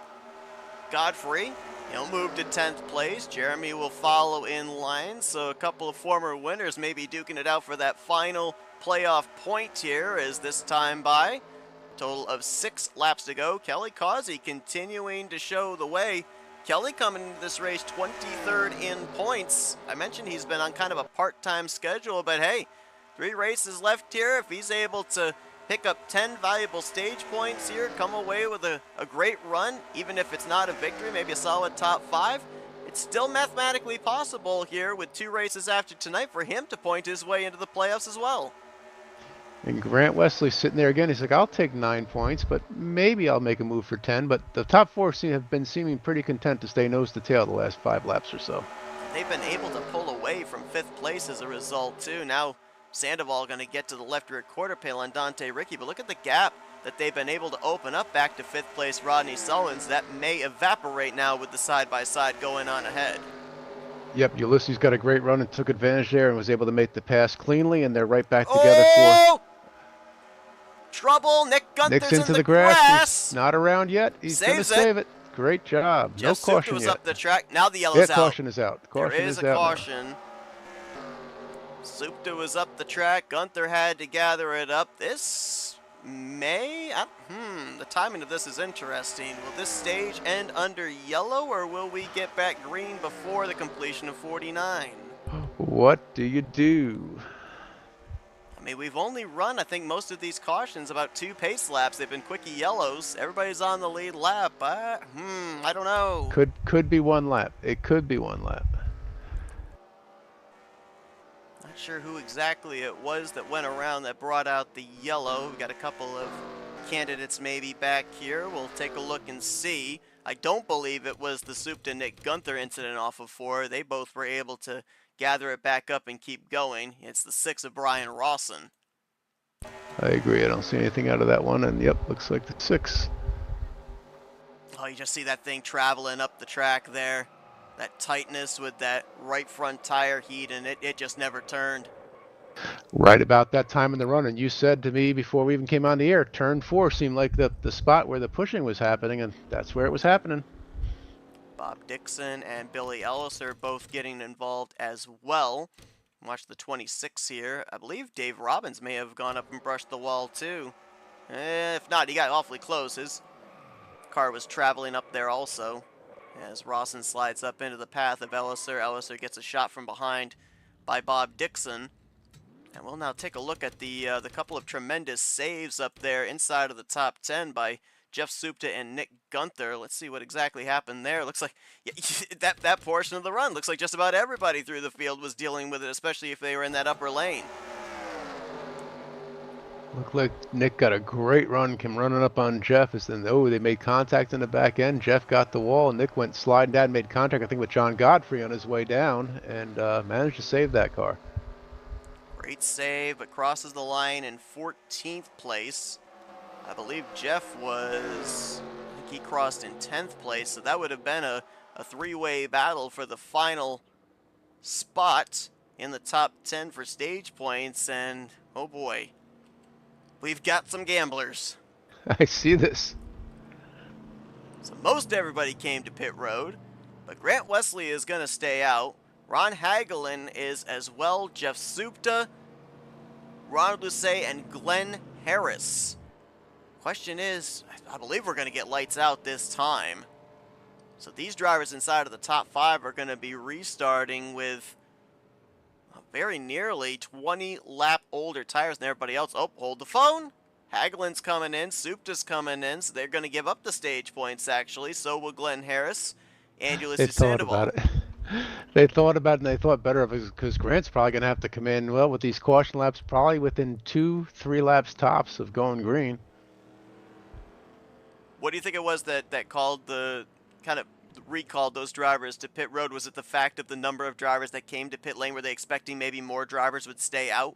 Godfrey. He'll move to 10th place. Jeremy will follow in line. So a couple of former winners may be duking it out for that final playoff point here as this time by. Total of 6 laps to go. Kelly Causey continuing to show the way. Kelly coming into this race 23rd in points. I mentioned he's been on kind of a part-time schedule, but hey, 3 races left here. If he's able to pick up 10 valuable stage points here, come away with a great run, even if it's not a victory, maybe a solid top 5, it's still mathematically possible here with 2 races after tonight for him to point his way into the playoffs as well. And Grant Wesley sitting there again. He's like, I'll take 9 points, but maybe I'll make a move for 10. But the top 4 have been seeming pretty content to stay nose to tail the last 5 laps or so. They've been able to pull away from 5th place as a result, too. Now, Sandoval going to get to the left rear quarter panel on Dante Ricci, but look at the gap that they've been able to open up back to 5th place Rodney Sullins. That may evaporate now with the side-by-side going on ahead. Yep, Ulysses got a great run and took advantage there and was able to make the pass cleanly, and they're right back together for... Trouble! Nick Gunther's Nick's into in the grass. He's not around yet. He's going to save it. Great job. Just no caution was yet. Up the track. Now the yellow's out. Caution is out. There is a caution. Supta was up the track. Gunther had to gather it up. This may... the timing of this is interesting. Will this stage end under yellow, or will we get back green before the completion of 49? What do you do? I mean, we've only run, I think, most of these cautions about 2 pace laps. They've been quickie yellows. Everybody's on the lead lap. I don't know. Could be 1 lap. It could be 1 lap. Not sure who exactly it was that went around that brought out the yellow. We got a couple of candidates maybe back here. We'll take a look and see. I don't believe it was the Supta Nick Gunther incident off of 4. They both were able to gather it back up and keep going. It's the 6 of Brian Rawson. I agree. I don't see anything out of that one. And yep, looks like the 6. Oh, you just see that thing traveling up the track there. That tightness with that right front tire heat, and it just never turned. Right about that time in the run, and you said to me before we even came on the air, turn 4 seemed like the spot where the pushing was happening, and that's where it was happening. Bob Dixon and Billy Ellis are both getting involved as well. Watch the 26 here. I believe Dave Robbins may have gone up and brushed the wall too. If not, he got awfully close. His car was traveling up there also. As Rawson slides up into the path of Elliser. Elliser gets a shot from behind by Bob Dixon. And we'll now take a look at the couple of tremendous saves up there inside of the top 10 by Jeff Supta and Nick Gunther. Let's see what exactly happened there. Looks like that portion of the run looks like just about everybody through the field was dealing with it, especially if they were in that upper lane. Looked like Nick got a great run, came running up on Jeff. As then, they made contact in the back end. Jeff got the wall. Nick went sliding down, made contact, I think, with John Godfrey on his way down, and managed to save that car. Great save, but crosses the line in 14th place. I believe Jeff was, I think he crossed in 10th place, so that would have been a three-way battle for the final spot in the top 10 for stage points, and oh boy, we've got some gamblers. I see this. So most everybody came to pit road, but Grant Wesley is going to stay out. Ron Hagelin is as well. Jeff Supta, Ronald Lucey, and Glenn Harris. Question is, I believe we're going to get lights out this time. So these drivers inside of the top 5 are going to be restarting with very nearly 20 lap older tires than everybody else. Oh, hold the phone. Hagelin's coming in. Supta's coming in. So they're going to give up the stage points, actually. So will Glenn Harris and Ulysses Sandoval. They thought about it. They thought about it, and they thought better of it because Grant's probably going to have to come in, well, with these caution laps, probably within 2-3 laps tops of going green. What do you think it was that called the kind of recalled those drivers to pit road? Was it the fact of the number of drivers that came to pit lane? Were they expecting maybe more drivers would stay out?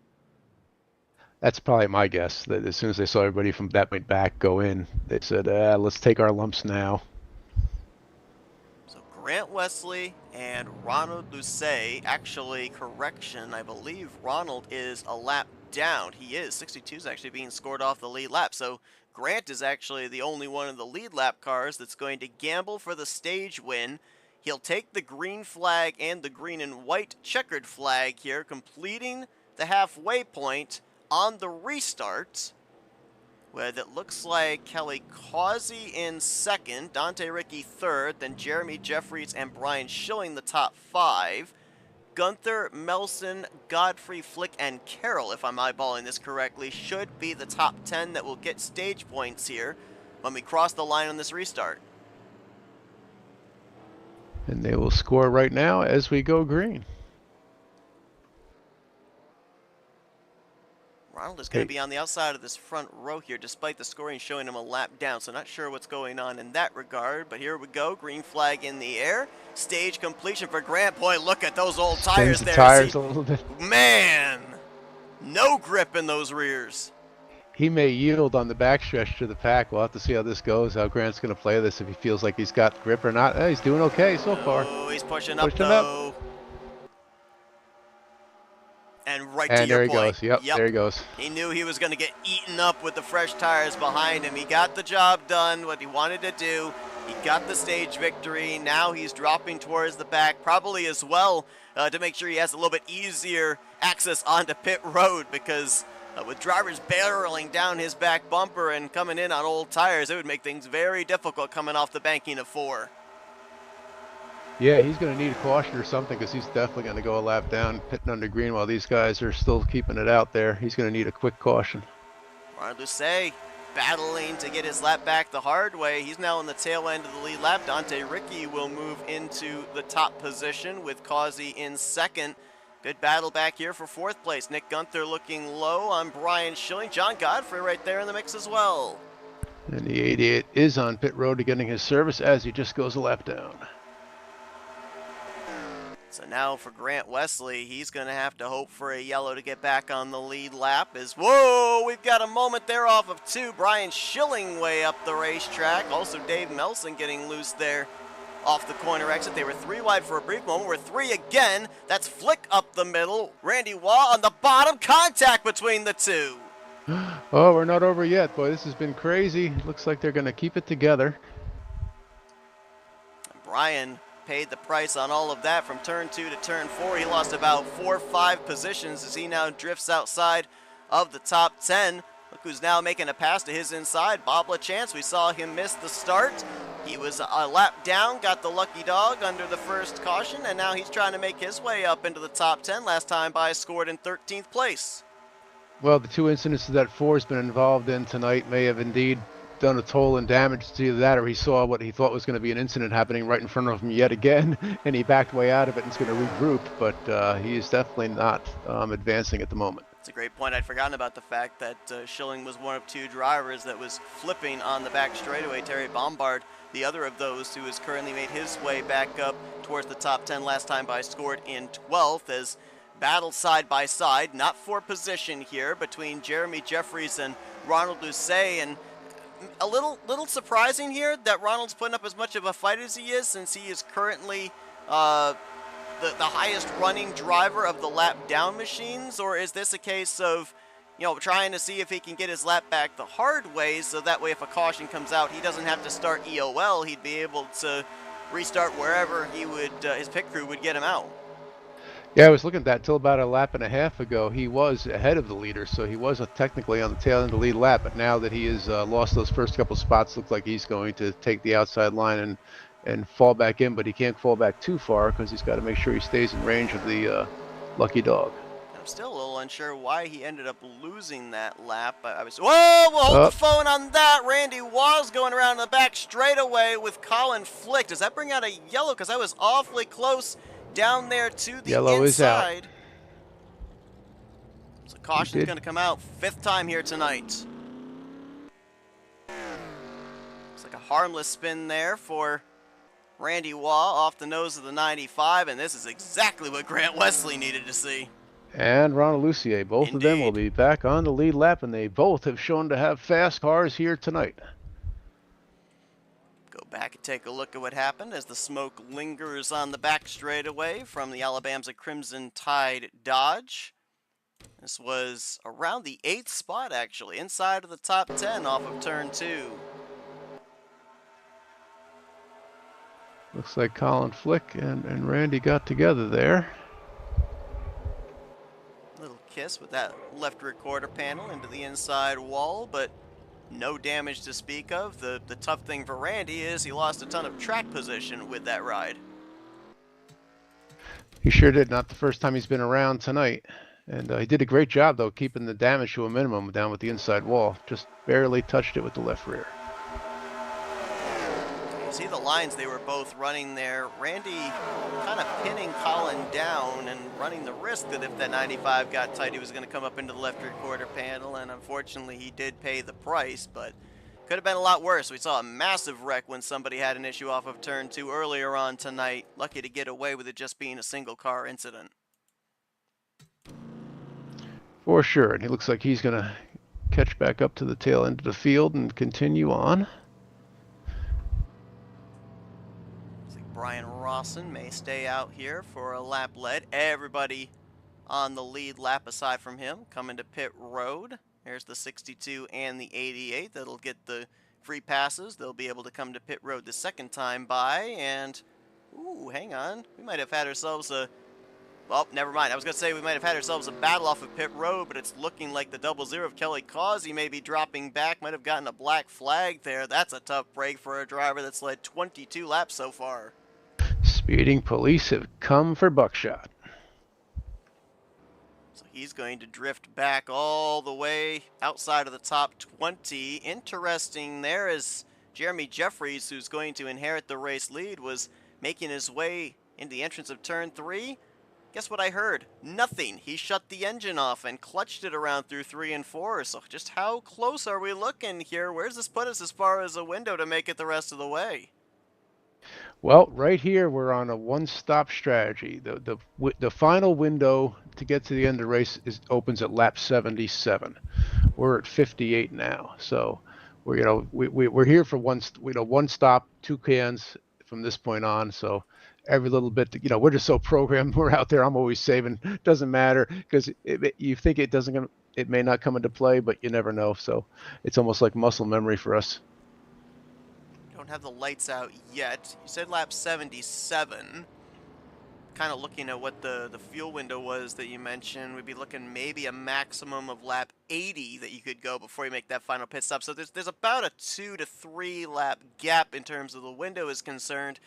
That's probably my guess, that as soon as they saw everybody from that point back go in, they said, let's take our lumps now. So Grant Wesley and Ronald Lucey, actually, correction, I believe Ronald is a lap down. He is. 62 is actually being scored off the lead lap. So Grant is actually the only one of the lead lap cars that's going to gamble for the stage win. He'll take the green flag and the green and white checkered flag here, completing the halfway point on the restart, with it looks like Kelly Causey in second, Dante Ricky third, then Jeremy Jeffries and Brian Schilling the top 5. Gunther, Melson, Godfrey, Flick, and Carroll, if I'm eyeballing this correctly, should be the top 10 that will get stage points here when we cross the line on this restart. And they will score right now as we go green. Ronald is going to be on the outside of this front row here, despite the scoring showing him a lap down, so not sure what's going on in that regard. But here we go, green flag in the air. Stage completion for Grant. Boy, look at those old tires there. Tires a little bit. Man, no grip in those rears. He may yield on the backstretch to the pack. We'll have to see how this goes, how Grant's going to play this, if he feels like he's got grip or not. He's doing okay so far. Oh, he's pushing up, though. And right to your point. There he goes. Yep, there he goes. He knew he was going to get eaten up with the fresh tires behind him. He got the job done, what he wanted to do. He got the stage victory. Now he's dropping towards the back, probably as well to make sure he has a little bit easier access onto pit road, because with drivers barreling down his back bumper and coming in on old tires, it would make things very difficult coming off the banking of 4. Yeah, he's going to need a caution or something, because he's definitely going to go a lap down, pitting under green while these guys are still keeping it out there. He's going to need a quick caution. Ron Lucey battling to get his lap back the hard way. He's now in the tail end of the lead lap. Dante Ricky will move into the top position with Causey in second. Good battle back here for 4th place. Nick Gunther looking low on Brian Schilling. John Godfrey right there in the mix as well. And the 88 is on pit road getting his service as he just goes a lap down. So now for Grant Wesley, he's going to have to hope for a yellow to get back on the lead lap. Whoa, we've got a moment there off of 2. Brian Schilling way up the racetrack. Also Dave Melson getting loose there off the corner exit. They were 3 wide for a brief moment. We're 3 again. That's Flick up the middle. Randy Waugh on the bottom. Contact between the 2. Oh, we're not over yet. Boy, this has been crazy. Looks like they're going to keep it together. Brian paid the price on all of that from turn 2 to turn 4. He lost about 4 or 5 positions as he now drifts outside of the top 10. Look who's now making a pass to his inside, Bob LaChance. We saw him miss the start. He was a lap down, got the lucky dog under the first caution, and now he's trying to make his way up into the top 10. Last time by scored in 13th place. Well, the 2 incidents that 4's been involved in tonight may have indeed done a toll and damage to either that, or he saw what he thought was going to be an incident happening right in front of him yet again, and he backed way out of it and is going to regroup, but he is definitely not advancing at the moment. It's a great point. I'd forgotten about the fact that Schilling was one of 2 drivers that was flipping on the back straightaway. Terry Bombard, the other of those who has currently made his way back up towards the top 10. Last time by scored in 12th as battle side by side, not for position here, between Jeremy Jeffries and Ronald Doucet, and a little surprising here that Ronald's putting up as much of a fight as he is, since he is currently the highest running driver of the lap down machines. Or is this a case of, you know, trying to see if he can get his lap back the hard way, so that way if a caution comes out, he doesn't have to start EOL. He'd be able to restart wherever he would his pit crew would get him out. Yeah, I was looking at that till about a lap and a half ago. He was ahead of the leader, so he was technically on the tail end of the lead lap. But now that he has lost those first couple spots, looks like he's going to take the outside line and fall back in. But he can't fall back too far because he's got to make sure he stays in range of the lucky dog. I'm still a little unsure why he ended up losing that lap. I was, whoa, we'll hold the phone on that. Randy Waugh's going around the back straightaway with Colin Flick. Does that bring out a yellow? Because I was awfully close down there to the yellow inside. Is out. So caution's going to come out 5th time here tonight. Looks like a harmless spin there for Randy Waugh off the nose of the 95, and this is exactly what Grant Wesley needed to see. And Ronald Lucier, both Indeed. of them will be back on the lead lap, and they both have shown to have fast cars here tonight. Go back and take a look at what happened as the smoke lingers on the back straightaway from the Alabama Crimson Tide Dodge. This was around the 8th spot, actually, inside of the top 10 off of turn 2. Looks like Colin Flick and Randy got together there. Little kiss with that left rear quarter panel into the inside wall, but no damage to speak of. The tough thing for Randy is he lost a ton of track position with that ride. He sure did. Not the first time he's been around tonight. And he did a great job, though, keeping the damage to a minimum down with the inside wall. Just barely touched it with the left rear. You see the lines they were both running there. Randy kind of pinning Colin down and running the risk that if that 95 got tight, he was going to come up into the left rear quarter panel. And unfortunately, he did pay the price, but could have been a lot worse. We saw a massive wreck when somebody had an issue off of turn 2 earlier on tonight. Lucky to get away with it just being a single car incident. For sure. And he looks like he's going to catch back up to the tail end of the field and continue on. Brian Rawson may stay out here for a lap lead. Everybody on the lead lap aside from him coming to pit road. There's the 62 and the 88 that'll get the free passes. They'll be able to come to pit road the second time by. And, ooh, hang on. We might have had ourselves a... Well, never mind. I was going to say we might have had ourselves a battle off of pit road, but it's looking like the 00 of Kelly Causey may be dropping back. Might have gotten a black flag there. That's a tough break for a driver that's led 22 laps so far. Speeding police have come for Buckshot. So he's going to drift back all the way outside of the top 20. Interesting there is Jeremy Jeffries, who's going to inherit the race lead, was making his way into the entrance of turn 3. Guess what I heard? Nothing. He shut the engine off and clutched it around through 3 and 4. So just how close are we looking here? Where's this put us as far as a window to make it the rest of the way? Well, right here we're on a one-stop strategy. The final window to get to the end of the race opens at lap 77. We're at 58 now, so we're here for one stop, two cans from this point on. So every little bit, we're just so programmed. We're out there. I'm always saving. Doesn't matter because you think it may not come into play, but you never know. So it's almost like muscle memory for us. Don't have the lights out yet. You said lap 77. Kind of looking at what the fuel window was that you mentioned, we'd be looking maybe a maximum of lap 80 that you could go before you make that final pit stop. So there's about a 2 to 3 lap gap in terms of the window is concerned.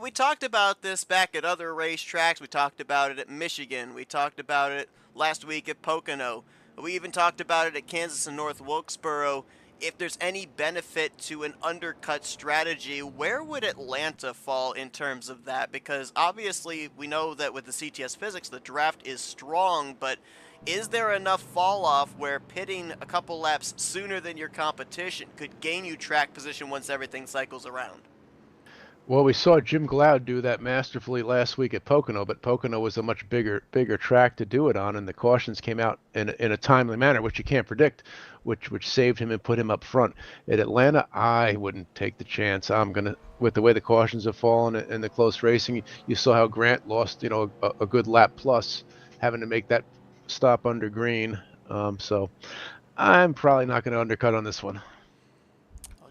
We talked about this back at other racetracks. We talked about it at Michigan. We talked about it last week at Pocono. We even talked about it at Kansas and North Wilkesboro. If there's any benefit to an undercut strategy, where would Atlanta fall in terms of that? Because obviously we know that with the CTS physics, the draft is strong, but is there enough fall off where pitting a couple laps sooner than your competition could gain you track position once everything cycles around? Well, we saw Jim Glaude do that masterfully last week at Pocono, but Pocono was a much bigger track to do it on, and the cautions came out in a timely manner, which you can't predict, which saved him and put him up front. At Atlanta, I wouldn't take the chance. With the way the cautions have fallen and the close racing, you saw how Grant lost, a good lap plus, having to make that stop under green. So I'm probably not going to undercut on this one.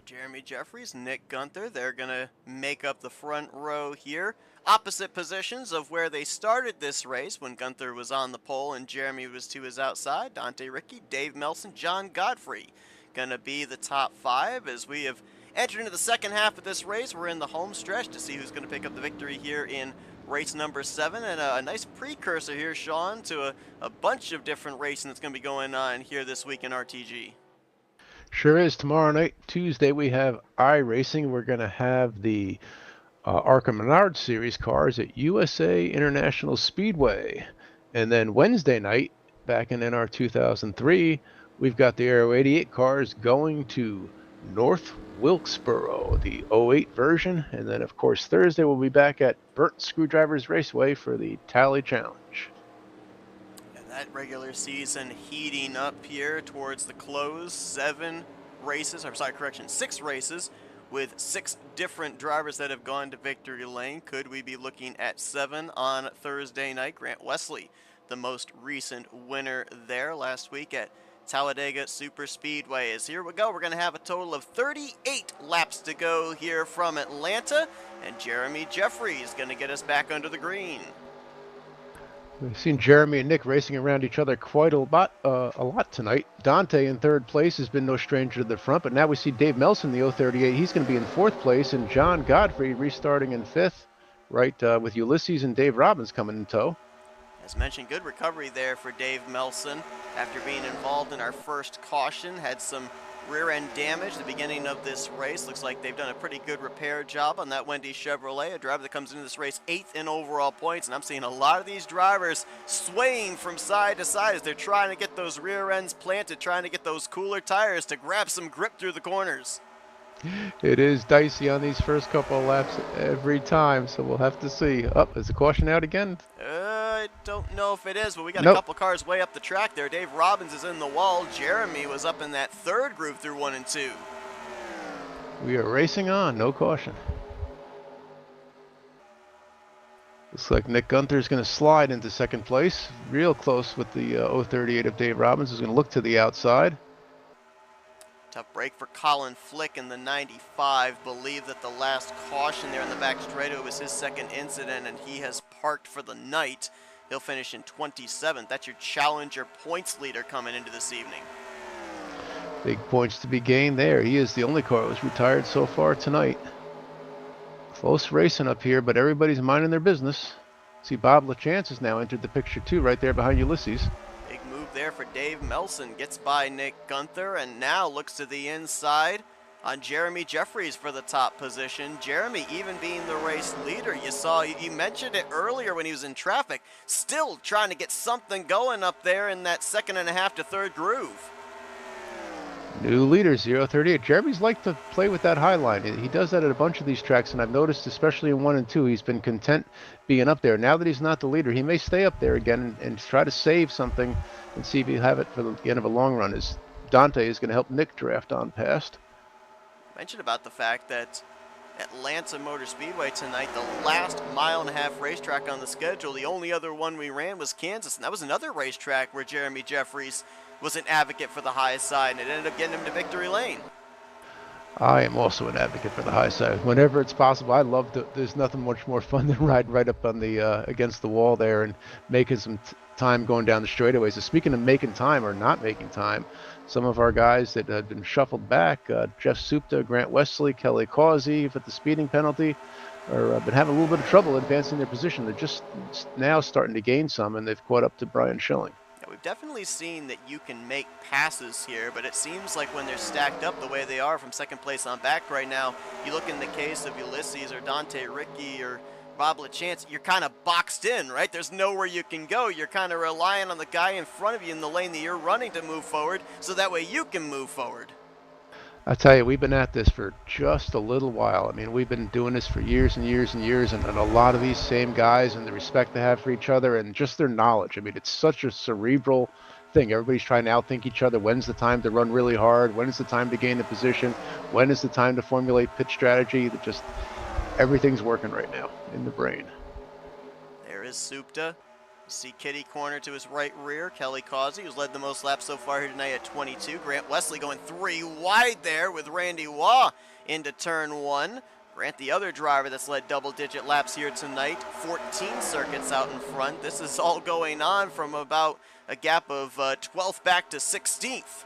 Jeremy Jeffries, Nick Gunther, they're going to make up the front row here. Opposite positions of where they started this race when Gunther was on the pole and Jeremy was to his outside. Dante Ricky, Dave Melson, John Godfrey going to be the top 5 as we have entered into the second half of this race. We're in the home stretch to see who's going to pick up the victory here in race number 7, and a nice precursor here, Sean, to a bunch of different racing that's going to be going on here this week in RTG. Sure is. Tomorrow night, Tuesday, we have iRacing. We're going to have the ARCA Menard Series cars at USA International Speedway. And then Wednesday night, back in NR 2003, we've got the Aero 88 cars going to North Wilkesboro, the 08 version. And then, of course, Thursday, we'll be back at Burnt Screwdrivers Raceway for the Tally Challenge. That regular season heating up here towards the close. 6 races with 6 different drivers that have gone to victory lane. Could we be looking at 7 on Thursday night? Grant Wesley, the most recent winner there last week at Talladega Super Speedway. As here we go, we're going to have a total of 38 laps to go here from Atlanta, and Jeremy Jeffries is going to get us back under the green. We've seen Jeremy and Nick racing around each other quite a lot tonight. Dante in 3rd place has been no stranger to the front, but now we see Dave Melson, the 038. He's going to be in 4th place, and John Godfrey restarting in 5th, right, with Ulysses and Dave Robbins coming in tow. As mentioned, good recovery there for Dave Melson after being involved in our first caution. Had some rear end damage at the beginning of this race. Looks like they've done a pretty good repair job on that Wendy Chevrolet, a driver that comes into this race 8th in overall points. And I'm seeing a lot of these drivers swaying from side to side as they're trying to get those rear ends planted, trying to get those cooler tires to grab some grip through the corners. It is dicey on these first couple of laps every time, so we'll have to see. Is the caution out again? I don't know if it is, but we got a couple cars way up the track there. Dave Robbins is in the wall. Jeremy was up in that 3rd group through 1 and 2. We are racing on, no caution. Looks like Nick Gunther is going to slide into 2nd place, real close with the 038 of Dave Robbins, who's going to look to the outside. Tough break for Colin Flick in the 95. Believe that the last caution there in the back straightaway was his 2nd incident, and he has parked for the night. He'll finish in 27th. That's your challenger points leader coming into this evening. Big points to be gained there. He is the only car that was retired so far tonight. Close racing up here, but everybody's minding their business. See, Bob LaChance has now entered the picture too, right there behind Ulysses. Big move there for Dave Melson. Gets by Nick Gunther and now looks to the inside on Jeremy Jeffries for the top position. Jeremy even being the race leader. You mentioned it earlier when he was in traffic, still trying to get something going up there in that second and a half to third groove. New leader, 038. Jeremy's like to play with that high line. He does that at a bunch of these tracks, and I've noticed, especially in 1 and 2, he's been content being up there. Now that he's not the leader, he may stay up there again and try to save something and see if he'll have it for the end of a long run, as Dante is going to help Nick draft on past. Mentioned about the fact that Atlanta Motor Speedway tonight, the last mile-and-a-half racetrack on the schedule, the only other one we ran was Kansas, and that was another racetrack where Jeremy Jeffries was an advocate for the high side, and it ended up getting him to victory lane. I am also an advocate for the high side. Whenever it's possible, I love to. There's nothing much more fun than riding right up on the against the wall there and making some time going down the straightaways. So speaking of making time or not making time, some of our guys that had been shuffled back, Jeff Supta, Grant Wesley, Kelly Causey for the speeding penalty, are been having a little bit of trouble advancing their position. They're just now starting to gain some, and they've caught up to Brian Schilling. Yeah, we've definitely seen that you can make passes here, but it seems like when they're stacked up the way they are from second place on back right now, you look in the case of Ulysses or Dante Ricky or Bob LaChance, you're kind of boxed in, right? There's nowhere you can go. You're kind of relying on the guy in front of you in the lane that you're running to move forward, so that way you can move forward. I tell you, we've been at this for just a little while. I mean, we've been doing this for years and years and years, and a lot of these same guys and the respect they have for each other and just their knowledge. I mean, it's such a cerebral thing. Everybody's trying to outthink each other. When's the time to run really hard? When is the time to gain the position? When is the time to formulate pit strategy? That just everything's working right now in the brain. There is Supta. You see Kitty corner to his right rear. Kelly Causey, who's led the most laps so far here tonight at 22. Grant Wesley going 3 wide there with Randy Waugh into turn 1. Grant, the other driver that's led double-digit laps here tonight. 14 circuits out in front. This is all going on from about a gap of 12th back to 16th.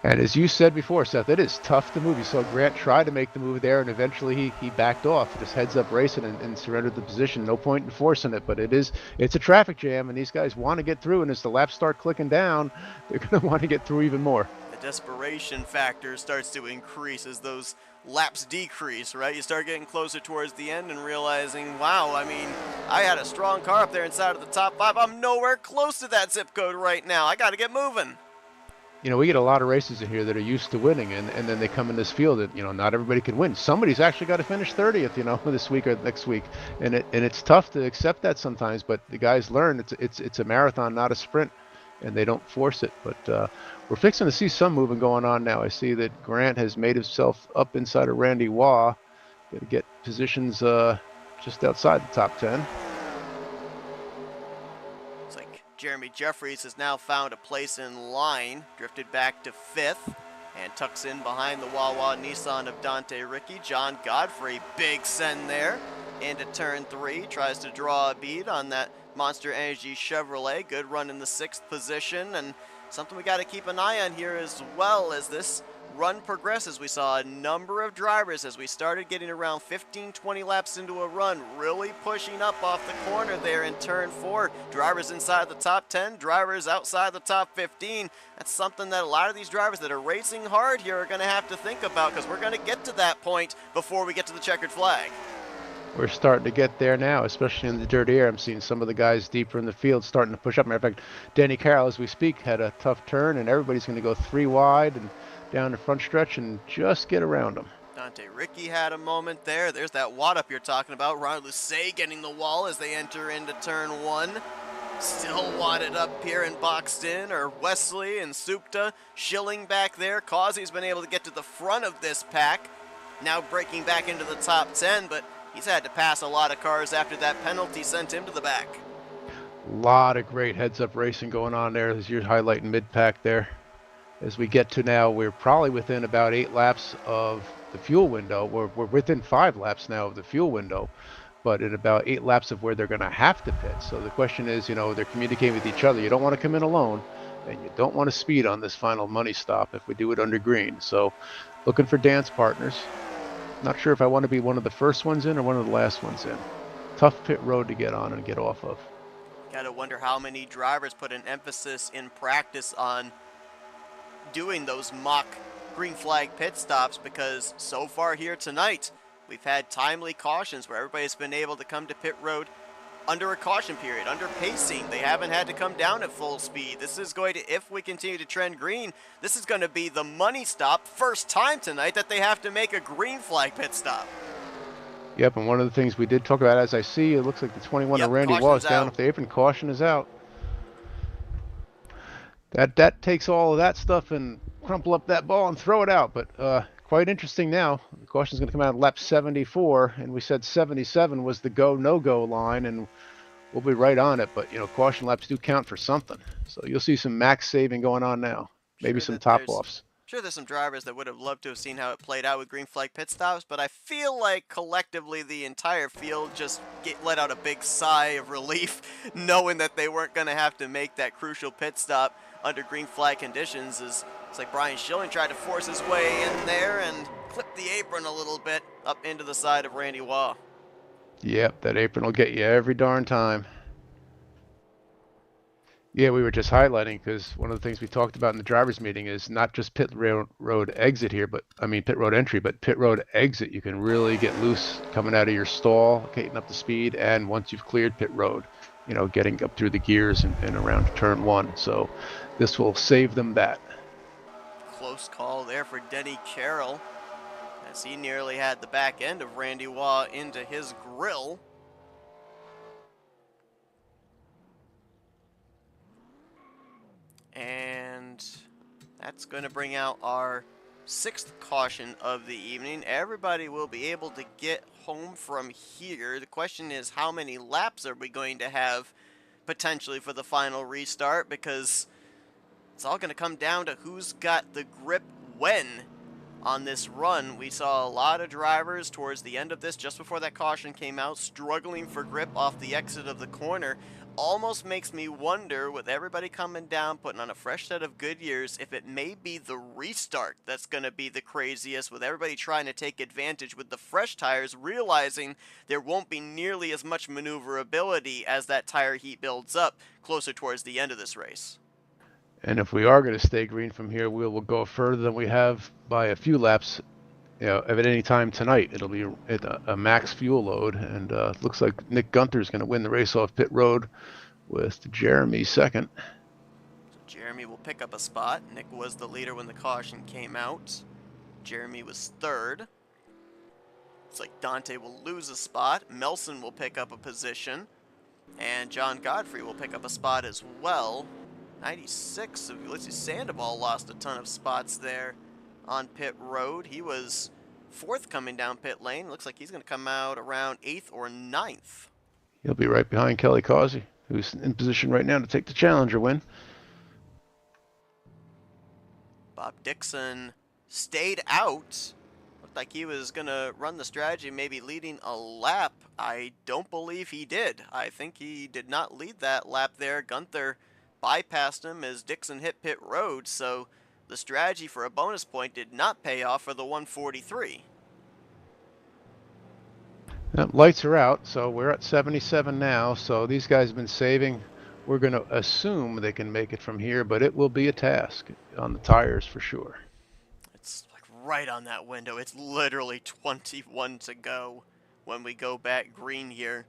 And as you said before, Seth, it is tough to move. You saw Grant try to make the move there, and eventually he backed off, just heads up racing and surrendered the position. No point in forcing it, but it's a traffic jam, and these guys want to get through, and as the laps start clicking down, they're going to want to get through even more. The desperation factor starts to increase as those laps decrease, right? You start getting closer towards the end and realizing, wow, I mean, I had a strong car up there inside of the top 5. I'm nowhere close to that zip code right now. I got to get moving. You know, we get a lot of races in here that are used to winning, and then they come in this field that, not everybody can win. Somebody's actually got to finish 30th, this week or next week, and it's tough to accept that sometimes. But the guys learn it's a marathon, not a sprint, and they don't force it. But we're fixing to see some moving going on now. I see that Grant has made himself up inside of Randy Waugh, going to get positions just outside the top 10. Jeremy Jeffries has now found a place in line, drifted back to 5th, and tucks in behind the Wawa Nissan of Dante Ricky. John Godfrey, big send there into turn 3, tries to draw a bead on that Monster Energy Chevrolet. Good run in the 6th position, and something we got to keep an eye on here as well as this run progresses. We saw a number of drivers as we started getting around 15-20 laps into a run, really pushing up off the corner there in turn 4. Drivers inside the top 10, drivers outside the top 15. That's something that a lot of these drivers that are racing hard here are going to have to think about, because we're going to get to that point before we get to the checkered flag. We're starting to get there now, especially in the dirty air. I'm seeing some of the guys deeper in the field starting to push up. Matter of fact, Danny Carroll, as we speak, had a tough turn, and everybody's going to go 3 wide and down the front stretch and just get around them. Dante Ricky had a moment there. There's that wad up you're talking about. Ron Lucey getting the wall as they enter into turn 1. Still wadded up here and boxed in are Wesley and Supta. Schilling back there. Causey's been able to get to the front of this pack. Now breaking back into the top 10, but he's had to pass a lot of cars after that penalty sent him to the back. A lot of great heads-up racing going on there as you're highlighting mid-pack there. As we get to now, we're probably within about 8 laps of the fuel window. We're within 5 laps now of the fuel window, but in about 8 laps of where they're going to have to pit. So the question is, they're communicating with each other. You don't want to come in alone, and you don't want to speed on this final money stop if we do it under green. So looking for dance partners. Not sure if I want to be one of the first ones in or one of the last ones in. Tough pit road to get on and get off of. Gotta wonder how many drivers put an emphasis in practice on doing those mock green flag pit stops, because so far here tonight, we've had timely cautions where everybody's been able to come to pit road under a caution period, under pacing. They haven't had to come down at full speed. This is going to, if we continue to trend green, this is going to be the money stop. First time tonight that they have to make a green flag pit stop. Yep, and one of the things we did talk about, as I see, it looks like the 21 of Randy was down off the apron. Caution is out. That takes all of that stuff and crumple up that ball and throw it out. But quite interesting now. The caution's going to come out at lap 74, and we said 77 was the go, no-go line, and we'll be right on it. But, you know, caution laps do count for something. So you'll see some max saving going on now. Maybe some top-offs. Sure, there's some drivers that would have loved to have seen how it played out with green flag pit stops, but I feel like collectively the entire field just let out a big sigh of relief knowing that they weren't going to have to make that crucial pit stop under green flag conditions. It's like Brian Schilling tried to force his way in there and clip the apron a little bit up into the side of Randy Waugh. Yep, that apron will get you every darn time. Yeah, we were just highlighting because one of the things we talked about in the drivers meeting is not just pit road exit here, but I mean pit road entry, but pit road exit. You can really get loose coming out of your stall, getting up to speed, and once you've cleared pit road, you know, getting up through the gears and around turn one. So this will save them that. Close call there for Denny Carroll, as he nearly had the back end of Randy Waugh into his grill. And that's going to bring out our 6th caution of the evening. Everybody will be able to get home from here. The question is, how many laps are we going to have potentially for the final restart? Because it's all going to come down to who's got the grip when on this run. We saw a lot of drivers towards the end of this, just before that caution came out, struggling for grip off the exit of the corner. Almost makes me wonder, with everybody coming down, putting on a fresh set of Goodyears, if it may be the restart that's going to be the craziest, with everybody trying to take advantage with the fresh tires, realizing there won't be nearly as much maneuverability as that tire heat builds up closer towards the end of this race. And if we are going to stay green from here, we will go further than we have by a few laps. You know, at any time tonight, it'll be at a max fuel load, and looks like Nick Gunther's going to win the race off pit road with Jeremy second. So Jeremy will pick up a spot. Nick was the leader when the caution came out. Jeremy was third. It's like Dante will lose a spot. Melson will pick up a position, and John Godfrey will pick up a spot as well. 96 of, let's see, Sandoval lost a ton of spots there on pit road. He was 4th coming down pit lane. Looks like he's going to come out around 8th or 9th. He'll be right behind Kelly Causey, who's in position right now to take the Challenger win. Bob Dixon stayed out. Looked like he was going to run the strategy, maybe leading a lap. I don't believe he did. I think he did not lead that lap there. Gunther bypassed him as Dixon hit pit road, so the strategy for a bonus point did not pay off for the 143. Lights are out, so we're at 77 now, so these guys have been saving. We're going to assume they can make it from here, but it will be a task on the tires for sure. It's like right on that window. It's literally 21 to go when we go back green here.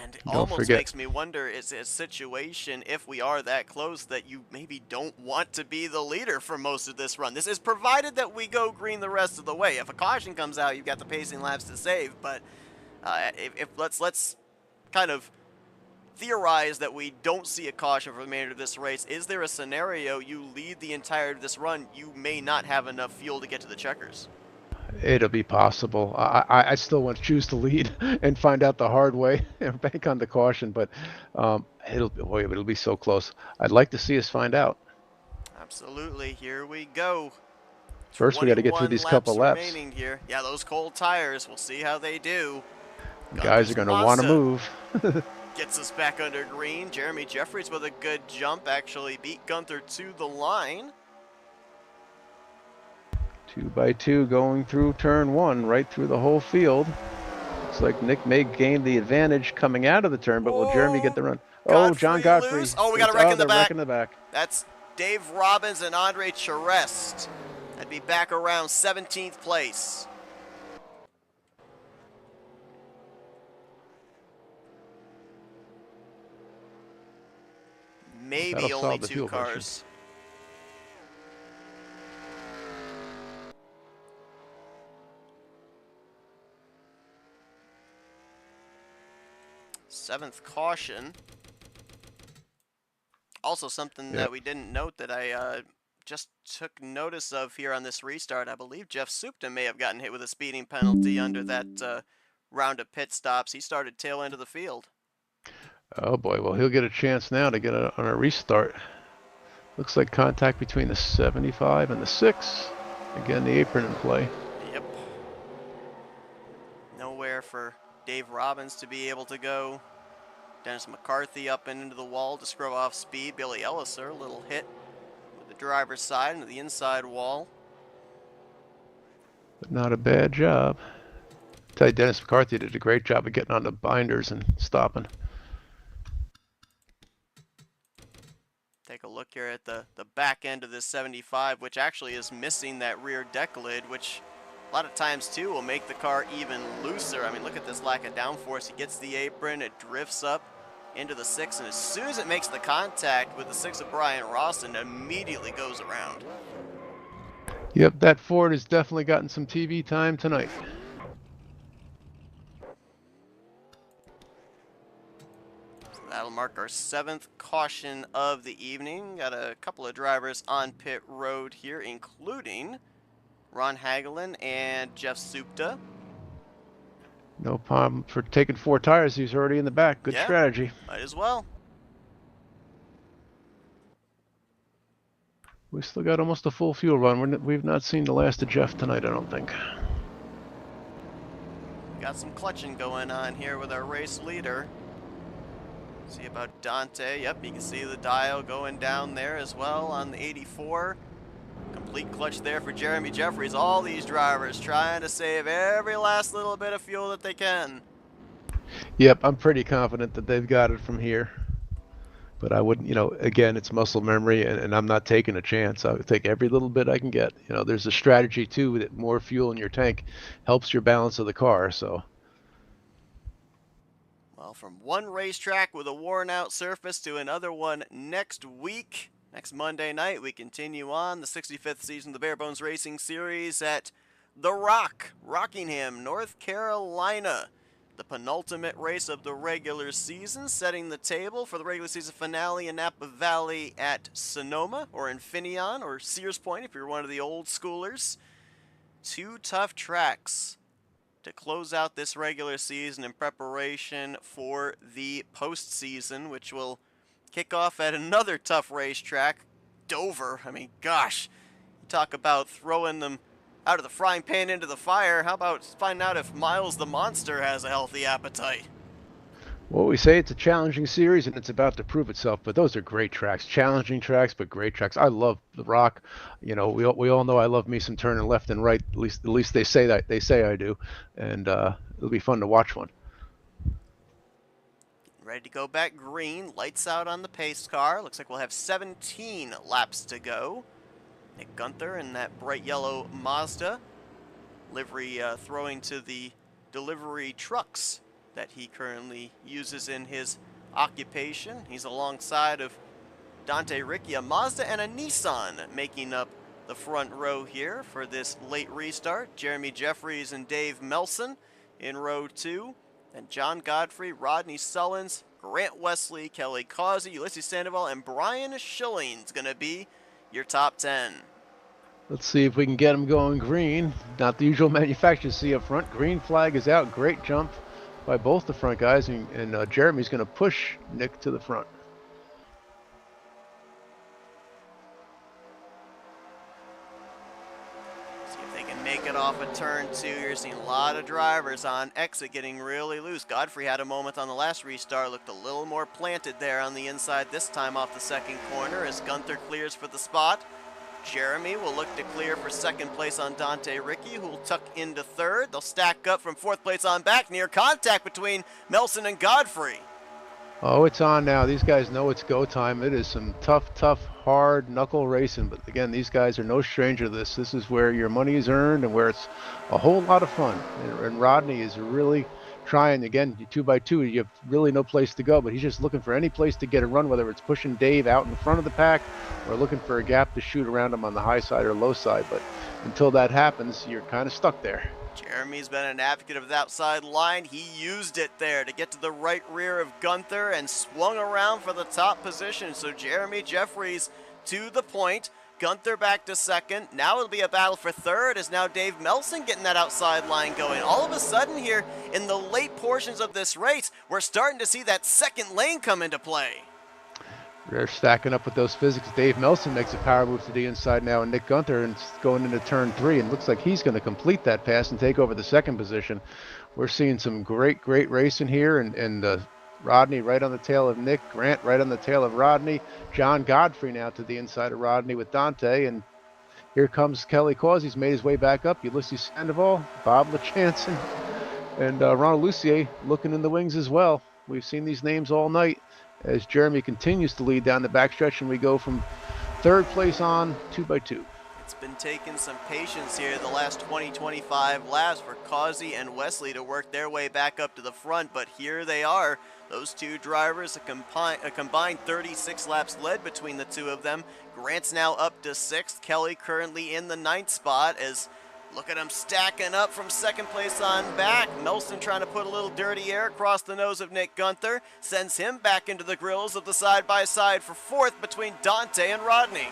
And it almost makes me wonder, is it a situation, if we are that close, that you maybe don't want to be the leader for most of this run? This is provided that we go green the rest of the way. If a caution comes out, you've got the pacing laps to save. But if let's kind of theorize that we don't see a caution for the remainder of this race. Is there a scenario you lead the entirety of this run, you may not have enough fuel to get to the checkers? It'll be possible. I still want to choose to lead and find out the hard way and bank on the caution, but it'll be so close. I'd like to see us find out. Absolutely. Here we go. First, we got to get through these couple laps. Here. Yeah, those cold tires. We'll see how they do. Guys are going to want to move. Gets us back under green. Jeremy Jeffries with a good jump actually beat Gunther to the line. 2 by 2 going through turn 1, right through the whole field. Looks like Nick may gain the advantage coming out of the turn, but will Jeremy get the run? Godfrey John Godfrey. Oh, we got a wreck in the back. Wreck in the back. That's Dave Robbins and Andre Charest. That'd be back around 17th place. Maybe That'll only solve the 2 fuel question. cars. Seventh caution. Also something that we didn't note that I just took notice of here on this restart. I believe Jeff Supta may have gotten hit with a speeding penalty under that round of pit stops. He started tail end of the field. Oh boy, well he'll get a chance now to get on a restart. Looks like contact between the 75 and the 6. Again, the apron in play. Yep. Nowhere for Dave Robbins to be able to go. Dennis McCarthy up and into the wall to scrub off speed. Billy Elliser, a little hit with the driver's side into the inside wall. But not a bad job. I tell you, Dennis McCarthy did a great job of getting on the binders and stopping. Take a look here at the back end of this 75, which actually is missing that rear deck lid, which a lot of times too will make the car even looser. I mean, look at this lack of downforce. He gets the apron, it drifts up into the 6, and as soon as it makes the contact with the 6 of Brian Rawson, it immediately goes around. Yep, that Ford has definitely gotten some TV time tonight. So that'll mark our 7th caution of the evening. Got a couple of drivers on pit road here, including Ron Hagelin and Jeff Supta. No problem for taking 4 tires. He's already in the back. Good strategy. Might as well. We still got almost a full fuel run. We've not seen the last of Jeff tonight, I don't think. Got some clutching going on here with our race leader. See about Dante. Yep, you can see the dial going down there as well on the 84. Complete clutch there for Jeremy Jeffries. All these drivers trying to save every last little bit of fuel that they can. Yep, I'm pretty confident that they've got it from here. But I wouldn't, again, it's muscle memory, and I'm not taking a chance. I would take every little bit I can get. There's a strategy, too, that more fuel in your tank helps your balance of the car, so. Well, from one racetrack with a worn-out surface to another one next week. Next Monday night, we continue on the 65th season of the Barebones Racing Series at The Rock, Rockingham, North Carolina. The penultimate race of the regular season, setting the table for the regular season finale in Napa Valley at Sonoma, or Infineon, or Sears Point if you're one of the old schoolers. 2 tough tracks to close out this regular season in preparation for the postseason, which will kick off at another tough racetrack, Dover. I mean, gosh, you talk about throwing them out of the frying pan into the fire. How about find out if Miles the Monster has a healthy appetite? Well, we say it's a challenging series, and it's about to prove itself, but those are great tracks. Challenging tracks, but great tracks. I love the Rock. We all know I love me some turning left and right. At least they say that. They say I do. And it'll be fun to watch one. Ready to go back green. Lights out on the pace car. Looks like we'll have 17 laps to go. Nick Gunther in that bright yellow Mazda. Livery throwing to the delivery trucks that he currently uses in his occupation. He's alongside of Dante Ricci, a Mazda and a Nissan making up the front row here for this late restart. Jeremy Jeffries and Dave Melson in row 2. And John Godfrey, Rodney Sullins, Grant Wesley, Kelly Causey, Ulysses Sandoval, and Brian Schilling's going to be your top 10. Let's see if we can get them going green. Not the usual manufacturer. See up front, green flag is out. Great jump by both the front guys, and Jeremy's going to push Nick to the front. See if they can make it off a turn 2. You're seeing a lot of drivers on exit getting really loose. Godfrey had a moment on the last restart, looked a little more planted there on the inside this time off the second corner as Gunther clears for the spot. Jeremy will look to clear for second place on Dante Ricci, who will tuck into third. They'll stack up from fourth place on back, near contact between Melson and Godfrey. Oh, it's on now. These guys know it's go time. It is some tough, hard knuckle racing. But again, these guys are no stranger to this. This is where your money is earned and where it's a whole lot of fun. And Rodney is really trying, again, 2x2, you have really no place to go, but he's just looking for any place to get a run, whether it's pushing Dave out in the front of the pack or looking for a gap to shoot around him on the high side or low side. But until that happens, you're kind of stuck there. Jeremy's been an advocate of the outside line. He used it there to get to the right rear of Gunther and swung around for the top position. So Jeremy Jeffries to the point. Gunther back to second. Now it'll be a battle for third as now Dave Melson getting that outside line going. All of a sudden here in the late portions of this race, we're starting to see that second lane come into play. They're stacking up with those physics. Dave Melson makes a power move to the inside now, and Nick Gunther is going into turn 3, and looks like he's going to complete that pass and take over the second position. We're seeing some great racing here, and Rodney right on the tail of Nick, Grant right on the tail of Rodney, John Godfrey now to the inside of Rodney with Dante, and here comes Kelly Causey. He's made his way back up. Ulysses Sandoval, Bob LeChanson, and Ronald Lucier looking in the wings as well. We've seen these names all night as Jeremy continues to lead down the backstretch, and we go from third place on 2x2. It's been taking some patience here the last 20-25 laps for Causey and Wesley to work their way back up to the front, but here they are. Those two drivers, a combined 36 laps led between the two of them. Grant's now up to 6th. Kelly currently in the 9th spot as look at him stacking up from second place on back. Melson trying to put a little dirty air across the nose of Nick Gunther. Sends him back into the grills of the side-by-side for 4th between Dante and Rodney.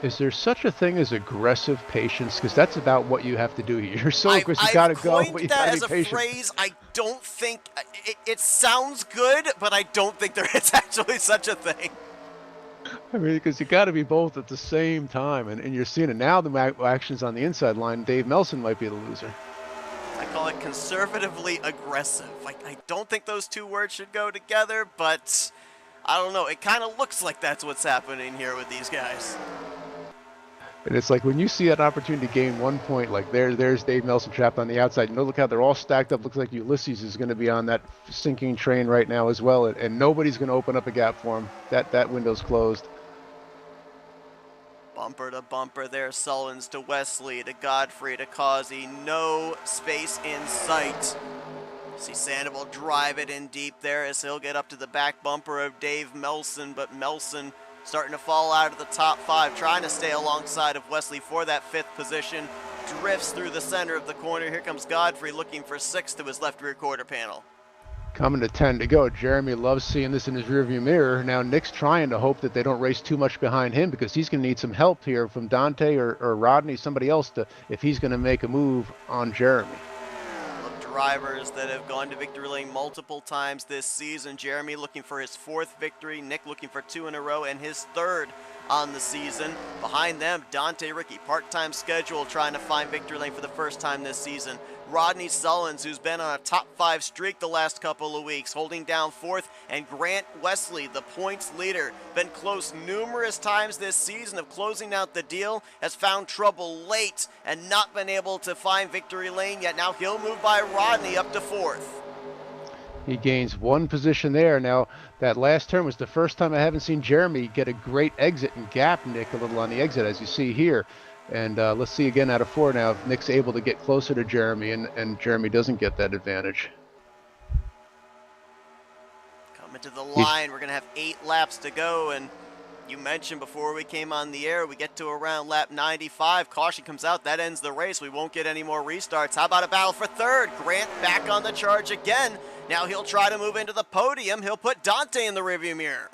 Is there such a thing as aggressive patience? Because that's about what you have to do here. You're so aggressive, you gotta go, but you gotta be patient. That as a phrase, I don't think, it sounds good, but I don't think there is actually such a thing. I mean, because you got to be both at the same time, and you're seeing it now. The actions on the inside line, Dave Melson might be the loser. I call it conservatively aggressive. I don't think those two words should go together, but I don't know. It kind of looks like that's what's happening here with these guys. And it's like when you see an opportunity to gain 1 point, like there's Dave Melson trapped on the outside. You know, look how they're all stacked up. Looks like Ulysses is going to be on that sinking train right now as well, and nobody's going to open up a gap for him. That window's closed. Bumper to bumper there, Sullins to Wesley, to Godfrey, to Causey. No space in sight. See Sandoval drive it in deep there as he'll get up to the back bumper of Dave Melson, but Melson starting to fall out of the top 5, trying to stay alongside of Wesley for that 5th position. Drifts through the center of the corner. Here comes Godfrey looking for 6th to his left rear quarter panel. Coming to 10 to go. Jeremy loves seeing this in his rearview mirror. Now Nick's trying to hope that they don't race too much behind him, because he's going to need some help here from Dante or Rodney, somebody else, if he's going to make a move on Jeremy. Drivers that have gone to victory lane multiple times this season. Jeremy looking for his 4th victory, Nick looking for 2 in a row and his 3rd on the season. Behind them, Dante Ricky, part-time schedule, trying to find victory lane for the first time this season. Rodney Sullins, who's been on a top 5 streak the last couple of weeks, holding down 4th, and Grant Wesley, the points leader, been close numerous times this season of closing out the deal, has found trouble late and not been able to find victory lane yet. Now he'll move by Rodney up to 4th. He gains 1 position there. Now, that last turn was the first time I haven't seen Jeremy get a great exit and gap Nick a little on the exit, as you see here. And let's see again out of 4 now if Nick's able to get closer to Jeremy and Jeremy doesn't get that advantage. Coming to the line, we're going to have 8 laps to go, and you mentioned before we came on the air, we get to around lap 95, caution comes out, that ends the race, we won't get any more restarts. How about a battle for 3rd? Grant back on the charge again. Now he'll try to move into the podium, he'll put Dante in the rearview mirror.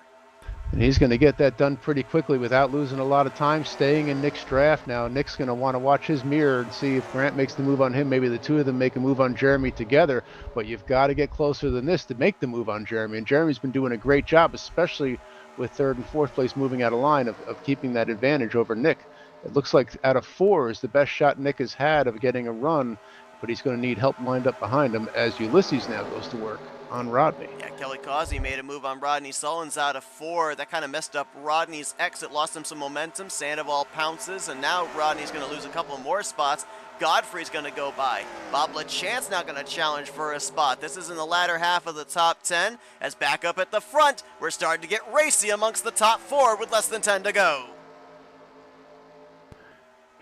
And he's going to get that done pretty quickly without losing a lot of time, staying in Nick's draft. Now Nick's going to want to watch his mirror and see if Grant makes the move on him. Maybe the two of them make a move on Jeremy together, but you've got to get closer than this to make the move on Jeremy. And Jeremy's been doing a great job, especially with 3rd and 4th place moving out of line, of keeping that advantage over Nick. It looks like out of 4 is the best shot Nick has had of getting a run but he's going to need help lined up behind him as Ulysses now goes to work on Rodney. Yeah, Kelly Causey made a move on Rodney Sullins out of 4. That kind of messed up Rodney's exit, lost him some momentum. Sandoval pounces, and now Rodney's going to lose a couple more spots. Godfrey's going to go by. Bob LaChance now going to challenge for a spot. This is in the latter half of the top 10. As back up at the front, we're starting to get racy amongst the top 4 with less than 10 to go.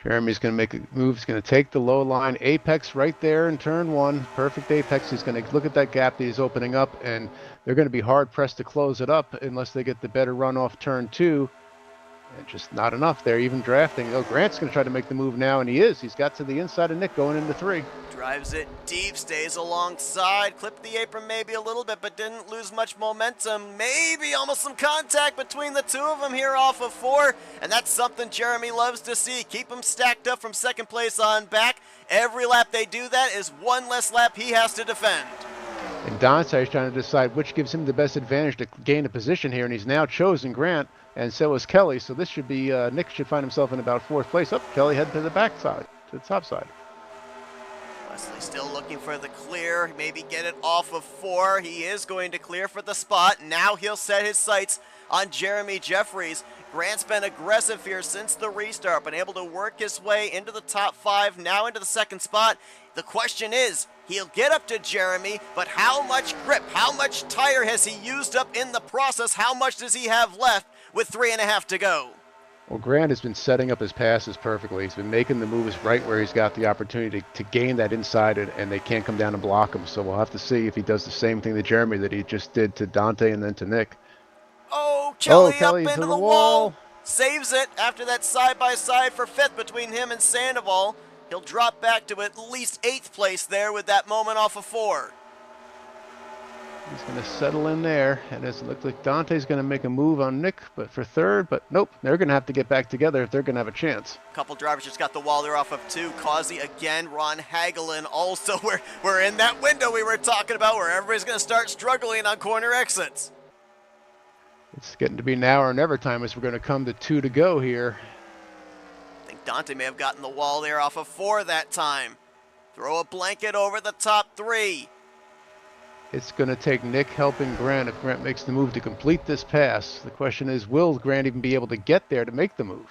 Jeremy's going to make a move. He's going to take the low line apex right there in turn 1. Perfect apex. He's going to look at that gap that he's opening up, and they're going to be hard pressed to close it up unless they get the better run off turn 2. And just not enough there, even drafting. Oh, Grant's going to try to make the move now, and he is. He's got to the inside of Nick going into 3. Drives it deep, stays alongside, clipped the apron maybe a little bit, but didn't lose much momentum. Maybe almost some contact between the two of them here off of 4, and that's something Jeremy loves to see. Keep them stacked up from second place on back. Every lap they do that is one less lap he has to defend. And Dante is trying to decide which gives him the best advantage to gain a position here, and he's now chosen Grant, and so is Kelly. So this should be, Nick should find himself in about 4th place. Up, Kelly head to the back side, to the top side. Wesley still looking for the clear, maybe get it off of 4. He is going to clear for the spot. Now he'll set his sights on Jeremy Jeffries. Grant's been aggressive here since the restart, been able to work his way into the top 5, now into the 2nd spot. The question is, he'll get up to Jeremy, but how much grip, how much tire has he used up in the process? How much does he have left with 3.5 to go? Well, Grant has been setting up his passes perfectly. He's been making the moves right where he's got the opportunity to gain that inside, and they can't come down and block him. So we'll have to see if he does the same thing to Jeremy that he just did to Dante and then to Nick. Oh, Kelly up into the wall. Saves it after that side-by-side for 5th between him and Sandoval. He'll drop back to at least 8th place there with that moment off of 4. He's going to settle in there, and it looks like Dante's going to make a move on Nick, but for 3rd, but nope, they're going to have to get back together if they're going to have a chance. Couple drivers just got the wall there off of 2. Causey again, Ron Hagelin also. We're in that window we were talking about where everybody's going to start struggling on corner exits. It's getting to be now or never time as we're going to come to 2 to go here. I think Dante may have gotten the wall there off of 4 that time. Throw a blanket over the top 3. It's going to take Nick helping Grant if Grant makes the move to complete this pass. The question is, will Grant even be able to get there to make the move?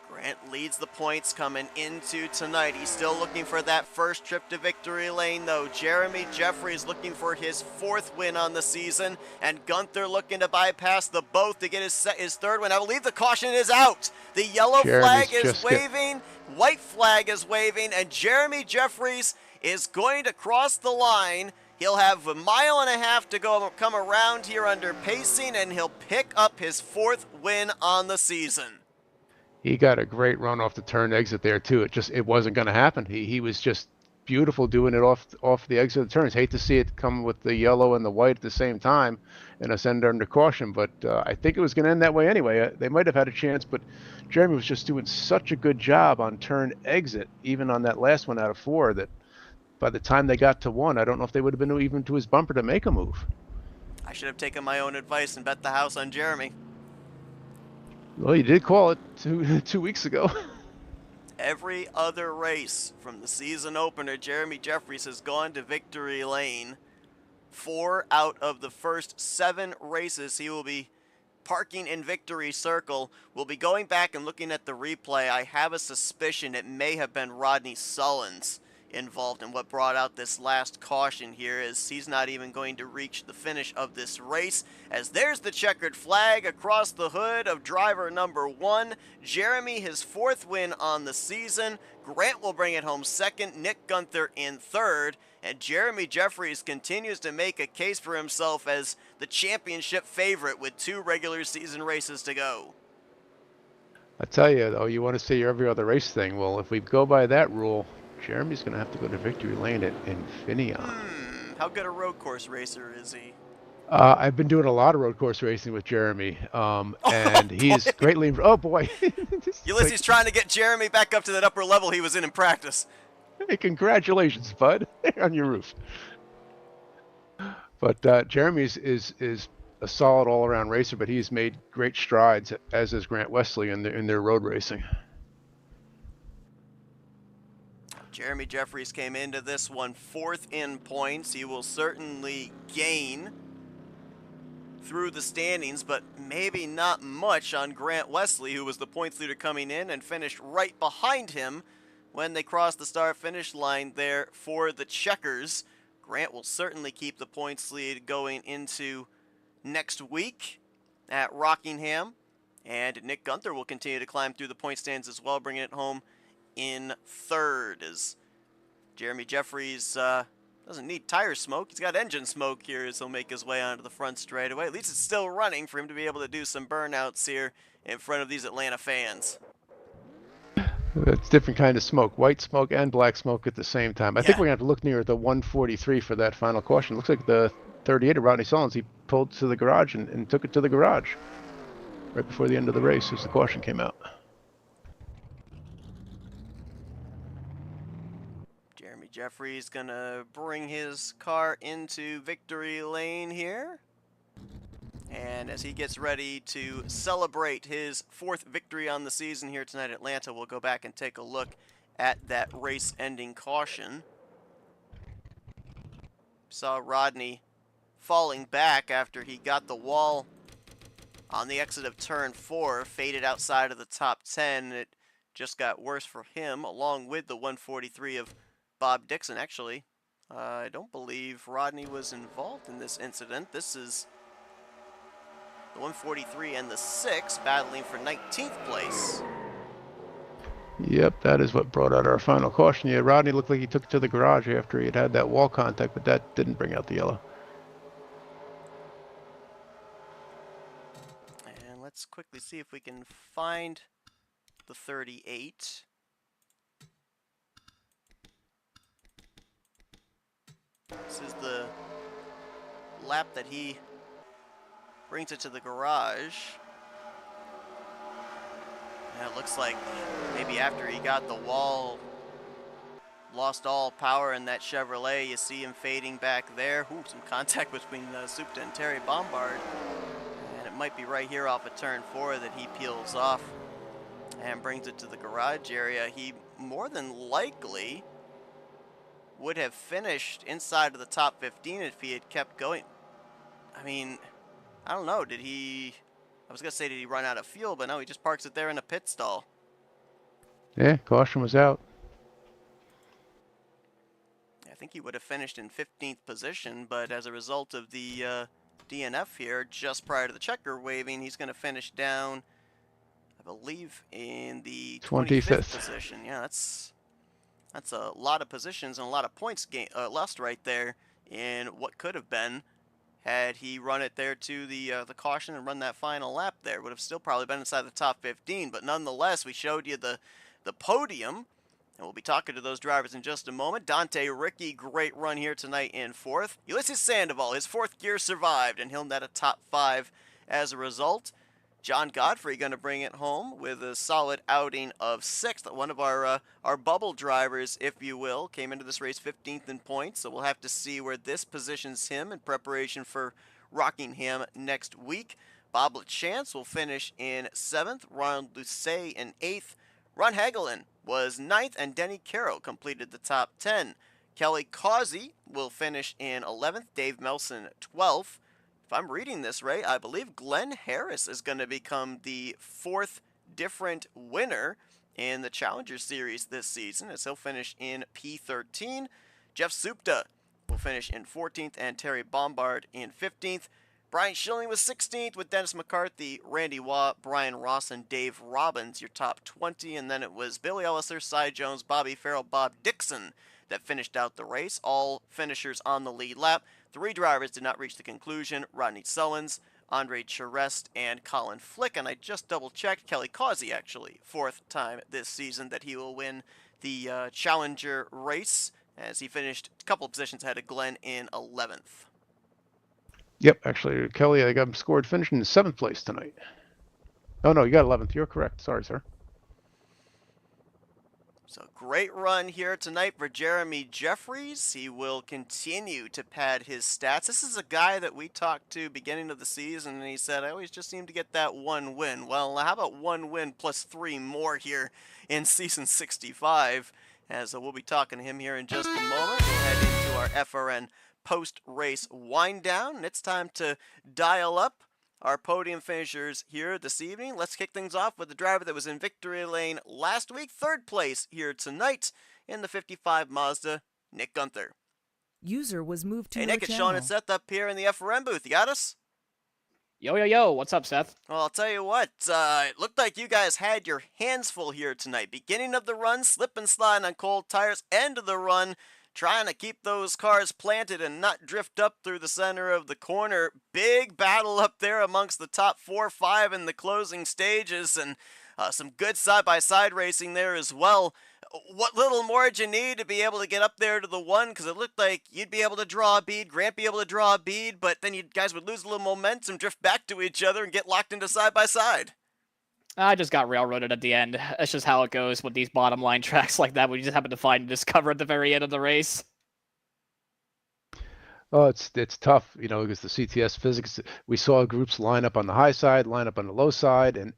Grant leads the points coming into tonight. He's still looking for that first trip to victory lane, though. Jeremy Jeffries looking for his 4th win on the season, and Gunther looking to bypass the both to get his 3rd win. I believe the caution is out. The yellow flag is waving, white flag is waving, and Jeremy Jeffries is going to cross the line. He'll have 1.5 miles to go, come around here under pacing, and he'll pick up his 4th win on the season. He got a great run off the turn exit there too. It wasn't going to happen. He was just beautiful doing it off the exit of the turns. Hate to see it come with the yellow and the white at the same time and us end under caution, but I think it was going to end that way anyway. They might have had a chance, but Jeremy was just doing such a good job on turn exit, even on that last one out of 4, that by the time they got to 1, I don't know if they would have been even to his bumper to make a move. I should have taken my own advice and bet the house on Jeremy. Well, you did call it 2 weeks ago. Every other race from the season opener, Jeremy Jeffries has gone to victory lane. 4 out of the first 7 races he will be parking in victory circle. We'll be going back and looking at the replay. I have a suspicion it may have been Rodney Sullins involved in what brought out this last caution here, as he's not even going to reach the finish of this race, as there's the checkered flag across the hood of driver number 1. Jeremy, his 4th win on the season. Grant will bring it home 2nd, Nick Gunther in 3rd, and Jeremy Jeffries continues to make a case for himself as the championship favorite with 2 regular season races to go. I tell you, though, you want to say your every other race thing. Well, if we go by that rule, Jeremy's going to have to go to victory lane at Infineon. How good a road course racer is he? I've been doing a lot of road course racing with Jeremy, and he's greatly... Oh, boy. Ulysses trying to get Jeremy back up to that upper level he was in practice. Hey, congratulations, bud, on your roof. But Jeremy is a solid all-around racer, but he's made great strides, as is Grant Wesley, in their road racing. Jeremy Jeffries came into this one 4th in points. He will certainly gain through the standings, but maybe not much on Grant Wesley, who was the points leader coming in and finished right behind him when they crossed the start-finish line there for the checkers. Grant will certainly keep the points lead going into next week at Rockingham, and Nick Gunther will continue to climb through the point stands as well, bringing it home in 3rd, as Jeremy Jeffries doesn't need tire smoke. He's got engine smoke here as he'll make his way onto the front straightaway. At least it's still running for him to be able to do some burnouts here in front of these Atlanta fans. It's different kind of smoke, white smoke and black smoke at the same time. I think we're going to have to look near the 143 for that final caution. Looks like the 38 of Rodney Sullins, he pulled to the garage and took it to the garage right before the end of the race as the caution came out. Jeremy Jeffries gonna bring his car into victory lane here. And as he gets ready to celebrate his 4th victory on the season here tonight at Atlanta, we'll go back and take a look at that race-ending caution. Saw Rodney falling back after he got the wall on the exit of turn 4, faded outside of the top 10. It just got worse for him, along with the 143 of Bob Dixon. Actually, I don't believe Rodney was involved in this incident. This is the 143 and the 6 battling for 19th place. Yep, that is what brought out our final caution. Yeah, Rodney looked like he took it to the garage after he had that wall contact, but that didn't bring out the yellow. And let's quickly see if we can find the 38. This is the lap that he brings it to the garage. And it looks like maybe after he got the wall, lost all power in that Chevrolet. You see him fading back there. Ooh, some contact between Supta and Terry Bombard. And it might be right here off of turn 4 that he peels off and brings it to the garage area. He more than likely would have finished inside of the top 15 if he had kept going. I mean, I don't know, did he, I was going to say did he run out of fuel, but no, he just parks it there in a pit stall. Yeah, caution was out. I think he would have finished in 15th position, but as a result of the DNF here, just prior to the checker waving, he's going to finish down, I believe, in the 25th position. Yeah, that's a lot of positions and a lot of points lost right there in what could have been, had he run it there to the caution and run that final lap there, would have still probably been inside the top 15. But nonetheless, we showed you the podium, and we'll be talking to those drivers in just a moment. Dante Ricky, great run here tonight in 4th. Ulysses Sandoval, his 4th gear survived, and he'll net a top 5 as a result. John Godfrey going to bring it home with a solid outing of 6th. One of our bubble drivers, if you will, came into this race 15th in points, so we'll have to see where this positions him in preparation for Rockingham next week. Bob LaChance will finish in 7th, Ron Lucet in 8th. Ron Hagelin was 9th, and Denny Carroll completed the top 10. Kelly Causey will finish in 11th, Dave Melson 12th. If I'm reading this right, I believe Glenn Harris is going to become the 4th different winner in the Challenger Series this season, as he'll finish in P13. Jeff Supta will finish in 14th, and Terry Bombard in 15th. Brian Schilling was 16th with Dennis McCarthy, Randy Waugh, Brian Ross, and Dave Robbins, your top 20. And then it was Billy Elliser, Cy Jones, Bobby Farrell, Bob Dixon that finished out the race. All finishers on the lead lap. 3 drivers did not reach the conclusion: Rodney Sullins, Andre Charest, and Colin Flick. And I just double-checked, Kelly Causey, actually, 4th time this season that he will win the Challenger race, as he finished a couple of positions ahead of Glenn in 11th. Yep, actually, Kelly, I got him scored finishing in 7th place tonight. Oh, no, you got 11th. You're correct. Sorry, sir. So great run here tonight for Jeremy Jeffries. He will continue to pad his stats. This is a guy that we talked to beginning of the season, and he said, I always just seem to get that 1 win. Well, how about 1 win plus 3 more here in season 65? as we'll be talking to him here in just a moment. We'll head into our FRN post-race wind down, and it's time to dial up our podium finishers here this evening. Let's kick things off with the driver that was in victory lane last week, third place here tonight in the 55 Mazda, Nick Gunther. User was moved to Hey your Nick, it's channel. Sean and Seth up here in the FRN booth. You got us? Yo, what's up, Seth? Well, I'll tell you what, it looked like you guys had your hands full here tonight. Beginning of the run, slip and slide on cold tires. End of the run, trying to keep those cars planted and not drift up through the center of the corner. Big battle up there amongst the top 4 or 5 in the closing stages, and some good side-by-side racing there as well. What little more did you need to be able to get up there to the one? Because it looked like you'd be able to draw a bead, Grant be able to draw a bead, but then you guys would lose a little momentum, drift back to each other, and get locked into side-by-side. I just got railroaded at the end. That's just how it goes with these bottom line tracks like that, where you just happen to find and discover at the very end of the race. Oh, it's tough, because the CTS physics, we saw groups line up on the high side, line up on the low side, and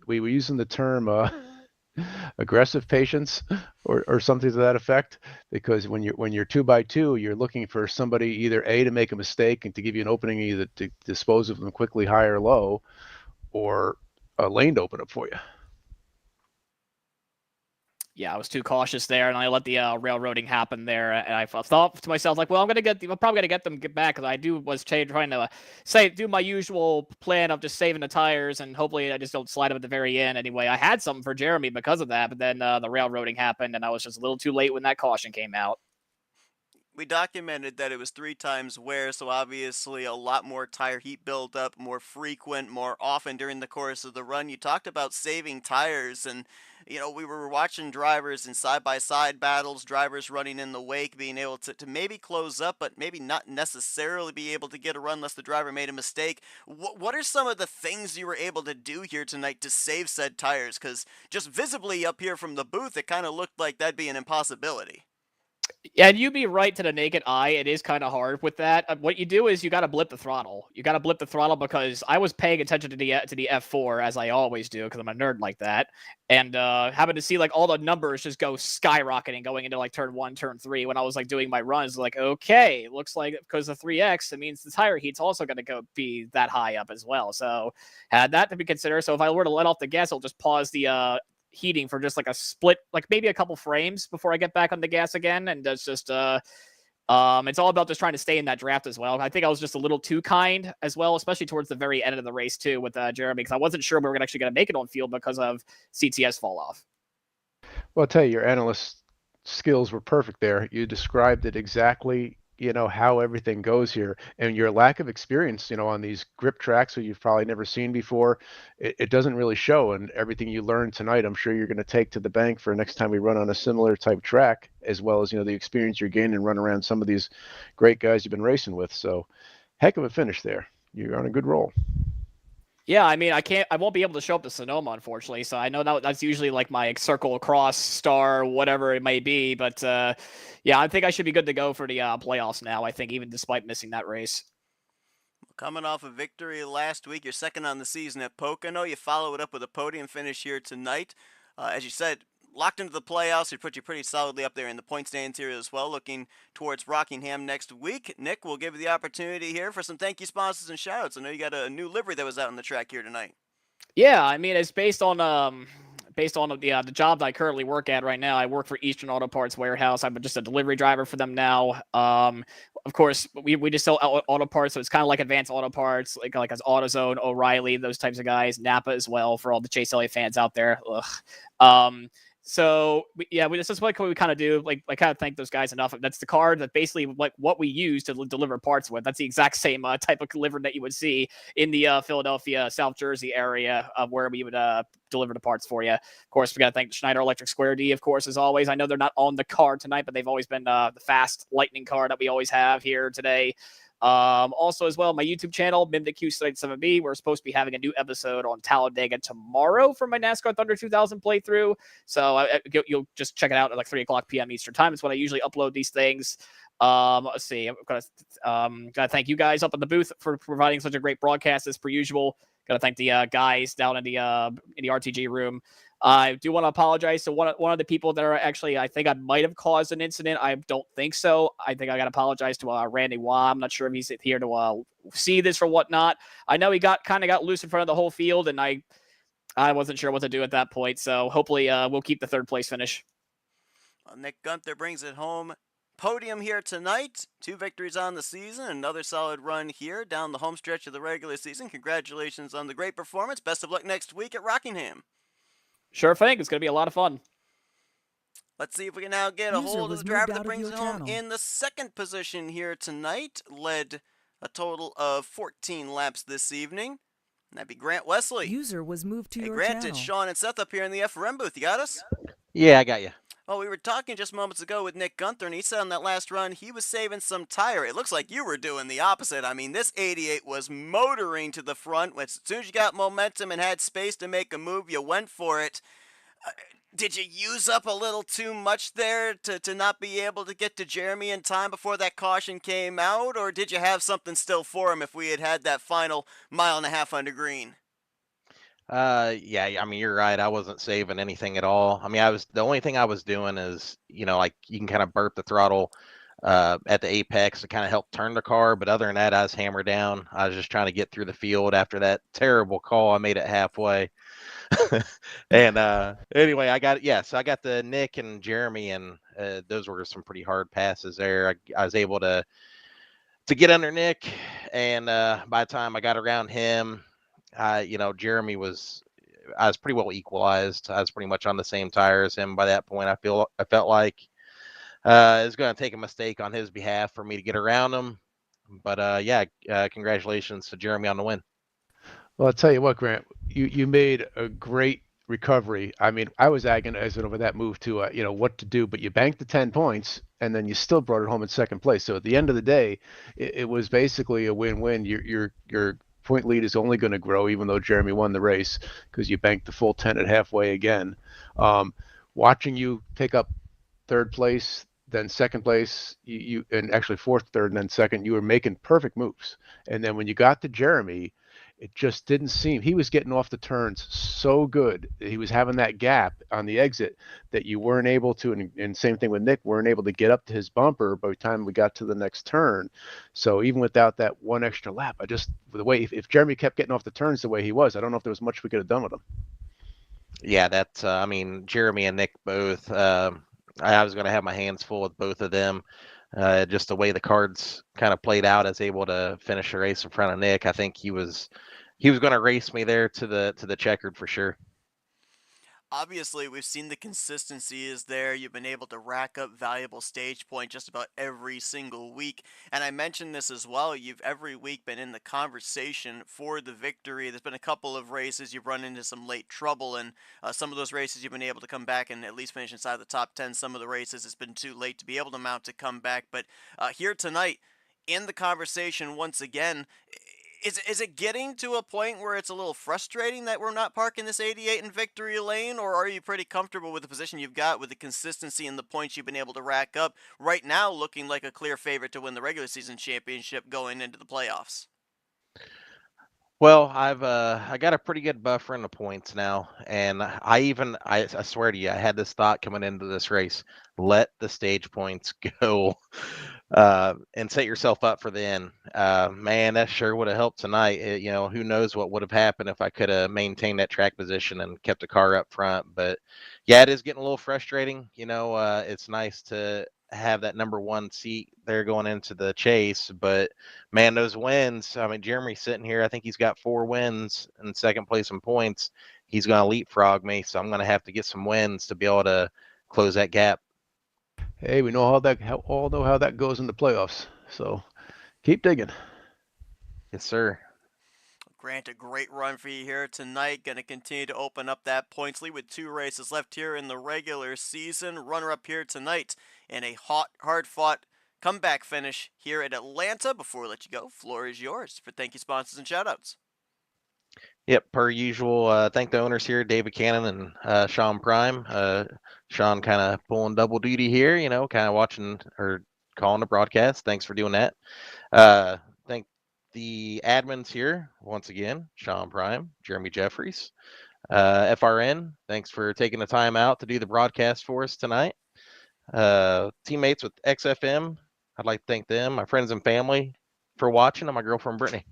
we were using the term aggressive patience or something to that effect, because when you're 2x2, you're looking for somebody either A, to make a mistake and to give you an opening either to dispose of them quickly high or low, or a lane to open up for you. Yeah, I was too cautious there, and I let the railroading happen there. And I thought to myself, like, well, I'm probably gonna get them back, because I was trying to do my usual plan of just saving the tires, and hopefully I just don't slide them at the very end. Anyway, I had something for Jeremy because of that, but then the railroading happened, and I was just a little too late when that caution came out. We documented that it was 3 times wear, so obviously a lot more tire heat buildup, more frequent, more often during the course of the run. You talked about saving tires, and we were watching drivers in side-by-side battles, drivers running in the wake, being able to maybe close up, but maybe not necessarily be able to get a run unless the driver made a mistake. What are some of the things you were able to do here tonight to save said tires? Because just visibly up here from the booth, it kind of looked like that'd be an impossibility. Yeah, and you'd be right to the naked eye. It is kind of hard with that. What you do is you got to blip the throttle. You got to blip the throttle, because I was paying attention to the F4, as I always do, because I'm a nerd like that, and happened to see like all the numbers just go skyrocketing going into like turn 1, turn 3 when I was like doing my runs. Like, okay, looks like because of 3x, it means the tire heat's also going to be that high up as well. So had that to be considered. So if I were to let off the gas, I'll just pause the heating for just like a split, like maybe a couple frames before I get back on the gas again. And that's just it's all about just trying to stay in that draft as well. I think I was just a little too kind as well, especially towards the very end of the race too with Jeremy, because I wasn't sure we were actually going to make it on field because of CTS fall off. Well, I'll tell you, your analyst skills were perfect there. You described it exactly, how everything goes here, and your lack of experience, on these grip tracks that you've probably never seen before, it doesn't really show. And everything you learned tonight, I'm sure you're going to take to the bank for next time we run on a similar type track, as well as, the experience you're gaining and run around some of these great guys you've been racing with. So heck of a finish there. You're on a good roll. Yeah, I mean, I won't be able to show up to Sonoma, unfortunately. So I know that's usually like my circle across star, whatever it may be. But yeah, I think I should be good to go for the playoffs now, I think, even despite missing that race. Coming off a victory last week, you're second on the season at Pocono. You follow it up with a podium finish here tonight. As you said, locked into the playoffs, we put you pretty solidly up there in the point stands here as well, looking towards Rockingham next week. Nick, we'll give you the opportunity here for some thank you sponsors and shoutouts. I know you got a new livery that was out on the track here tonight. Yeah, I mean, it's based on the job that I currently work at right now. I work for Eastern Auto Parts Warehouse. I'm just a delivery driver for them now. Of course, we just sell auto parts, so it's kind of like Advanced Auto Parts, like as AutoZone, O'Reilly, those types of guys, Napa as well for all the Chase Elliott fans out there. So this is what we kind of do. Like, I kind of thank those guys enough. That's the car that basically like what we use to deliver parts with. That's the exact same type of delivery that you would see in the Philadelphia, South Jersey area of where we would deliver the parts for you. Of course, we got to thank Schneider Electric Square D, of course, as always. I know they're not on the car tonight, but they've always been the fast lightning car that we always have here today. Also as well, my YouTube channel, MimTheQ7B. We're supposed to be having a new episode on Talladega tomorrow for my NASCAR Thunder 2000 playthrough. So you'll just check it out at like 3:00 p.m. Eastern time. It's when I usually upload these things. Let's see. I'm gotta thank you guys up in the booth for providing such a great broadcast as per usual. Gotta thank the guys down in the RTG room. I do want to apologize to one of the people that are actually, I think I might have caused an incident. I don't think so. I think I got to apologize to Randy Waugh. I'm not sure if he's here to see this or whatnot. I know he got loose in front of the whole field, and I wasn't sure what to do at that point. So hopefully we'll keep the third place finish. Well, Nick Gunther brings it home. Podium here tonight. 2 victories on the season. Another solid run here down the home stretch of the regular season. Congratulations on the great performance. Best of luck next week at Rockingham. Sure thing. It's going to be a lot of fun. Let's see if we can now get a User hold of was the driver moved that out of brings your it home channel. in the second position here tonight. Led a total of 14 laps this evening. And that'd be Grant Wesley. User was moved to Hey, your Grant, channel. it's Sean and Seth up here in the FRM booth. You got us? Yeah, I got you. Oh, we were talking just moments ago with Nick Gunther, and he said on that last run he was saving some tire. It looks like you were doing the opposite. I mean, this 88 was motoring to the front. As soon as you got momentum and had space to make a move, you went for it. Did you use up a little too much there to not be able to get to Jeremy in time before that caution came out, or did you have something still for him if we had that final mile and a half under green? Yeah, I mean, you're right. I wasn't saving anything at all. I mean, the only thing I was doing is, like you can kind of burp the throttle at the apex to kind of help turn the car. But other than that, I was hammered down. I was just trying to get through the field after that terrible call. I made it halfway. And anyway, so I got the Nick and Jeremy, and those were some pretty hard passes there. I was able to get under Nick, and by the time I got around him, Jeremy I was pretty well equalized. I was pretty much on the same tire as him by that point. I felt like it was going to take a mistake on his behalf for me to get around him. But congratulations to Jeremy on the win. Well, I'll tell you what, Grant, you made a great recovery. I mean, I was agonizing over that move to, what to do, but you banked the 10 points and then you still brought it home in second place. So at the end of the day, it was basically a win-win. Your point lead is only going to grow, even though Jeremy won the race, because you banked the full 10 at halfway again. Watching you take up third place, then second place, you and actually fourth, third, and then second, you were making perfect moves. And then when you got to Jeremy, it just didn't seem he was getting off the turns so good. He was having that gap on the exit that you weren't able to, and same thing with Nick, weren't able to get up to his bumper by the time we got to the next turn. So even without that one extra lap, the way if Jeremy kept getting off the turns the way he was, I don't know if there was much we could have done with him. Yeah, that's I mean, Jeremy and Nick both. I was going to have my hands full with both of them. Just the way the cards kind of played out, I was able to finish the race in front of Nick. I think he was going to race me there to the checkered for sure. Obviously, we've seen the consistency is there. You've been able to rack up valuable stage points just about every single week. And I mentioned this as well. You've every week been in the conversation for the victory. There's been a couple of races you've run into some late trouble, and some of those races you've been able to come back and at least finish inside the top 10. Some of the races it's been too late to be able to mount a comeback. But here tonight, in the conversation once again, is it getting to a point where it's a little frustrating that we're not parking this 88 in victory lane, or are you pretty comfortable with the position you've got with the consistency and the points you've been able to rack up right now, looking like a clear favorite to win the regular season championship going into the playoffs? Well, I got a pretty good buffer in the points now, and I swear to you, I had this thought coming into this race: let the stage points go, and set yourself up for the end. Man, that sure would have helped tonight. Who knows what would have happened if I could have maintained that track position and kept the car up front. But yeah, it is getting a little frustrating. It's nice to have that number one seat there going into the chase, but man, those wins. I mean, Jeremy's sitting here. I think he's got 4 wins in second place in points. He's going to leapfrog me, so I'm going to have to get some wins to be able to close that gap. Hey, we know all know how that goes in the playoffs. So keep digging. Yes, sir. Grant, a great run for you here tonight. Going to continue to open up that points lead with 2 races left here in the regular season. Runner up here tonight in a hard-fought comeback finish here at Atlanta. Before we let you go, floor is yours for thank you, sponsors, and shoutouts. Yep, per usual. Thank the owners here, David Cannon and Sean Prime. Sean kind of pulling double duty here, kind of watching or calling the broadcast. Thanks for doing that. Thank the admins here once again, Sean Prime, Jeremy Jeffries, FRN, thanks for taking the time out to do the broadcast for us tonight. Teammates with XFM, I'd like to thank them, my friends and family for watching, and my girlfriend Brittany.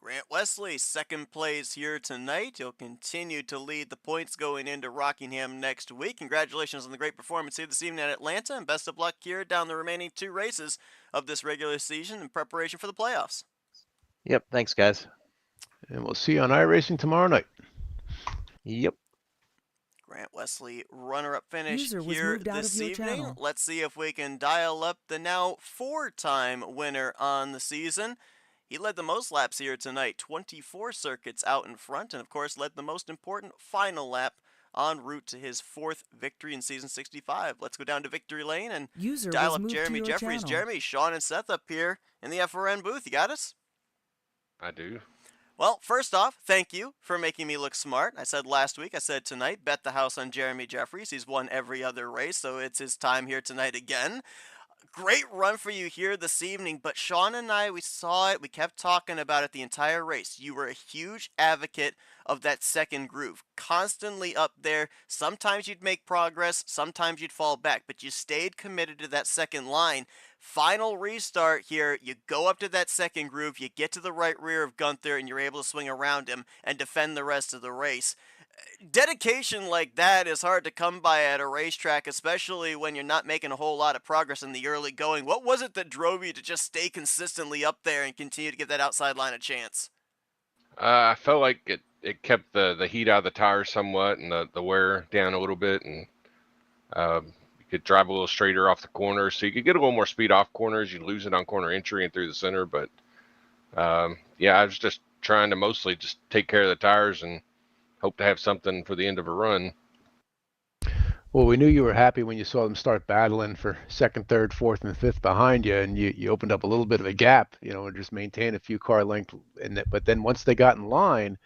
Grant Wesley, second place here tonight. He'll continue to lead the points going into Rockingham next week. Congratulations on the great performance here this evening at Atlanta, and best of luck here down the remaining 2 races of this regular season in preparation for the playoffs. Yep, thanks, guys. And we'll see you on iRacing tomorrow night. Yep. Grant Wesley, runner-up finish User was here moved out this of your evening. channel. Let's see if we can dial up the now 4-time winner on the season. He led the most laps here tonight, 24 circuits out in front, and of course led the most important final lap en route to his 4th victory in season 65. Let's go down to victory lane and User dial was up moved Jeremy to your Jeffries. channel. Jeremy, Sean, and Seth up here in the FRN booth. You got us? I do. Well, first off, thank you for making me look smart. I said last week, I said tonight, bet the house on Jeremy Jeffries. He's won every other race, so it's his time here tonight again. Great run for you here this evening, but Sean and I, we saw it, we kept talking about it the entire race. You were a huge advocate of that second groove, constantly up there. Sometimes you'd make progress, sometimes you'd fall back, but you stayed committed to that second line. Final restart here, you go up to that second groove, you get to the right rear of Gunther, and you're able to swing around him and defend the rest of the race. Dedication like that is hard to come by at a racetrack, especially when you're not making a whole lot of progress in the early going. What was it that drove you to just stay consistently up there and continue to give that outside line a chance? I felt like it kept the heat out of the tires somewhat and the wear down a little bit, and you could drive a little straighter off the corner, so you could get a little more speed off corners. You lose it on corner entry and through the center, but yeah, I was just trying to mostly just take care of the tires and hope to have something for the end of a run. Well, we knew you were happy when you saw them start battling for second, third, fourth, and fifth behind you, and you opened up a little bit of a gap, and just maintain a few car length. But then once they got in line,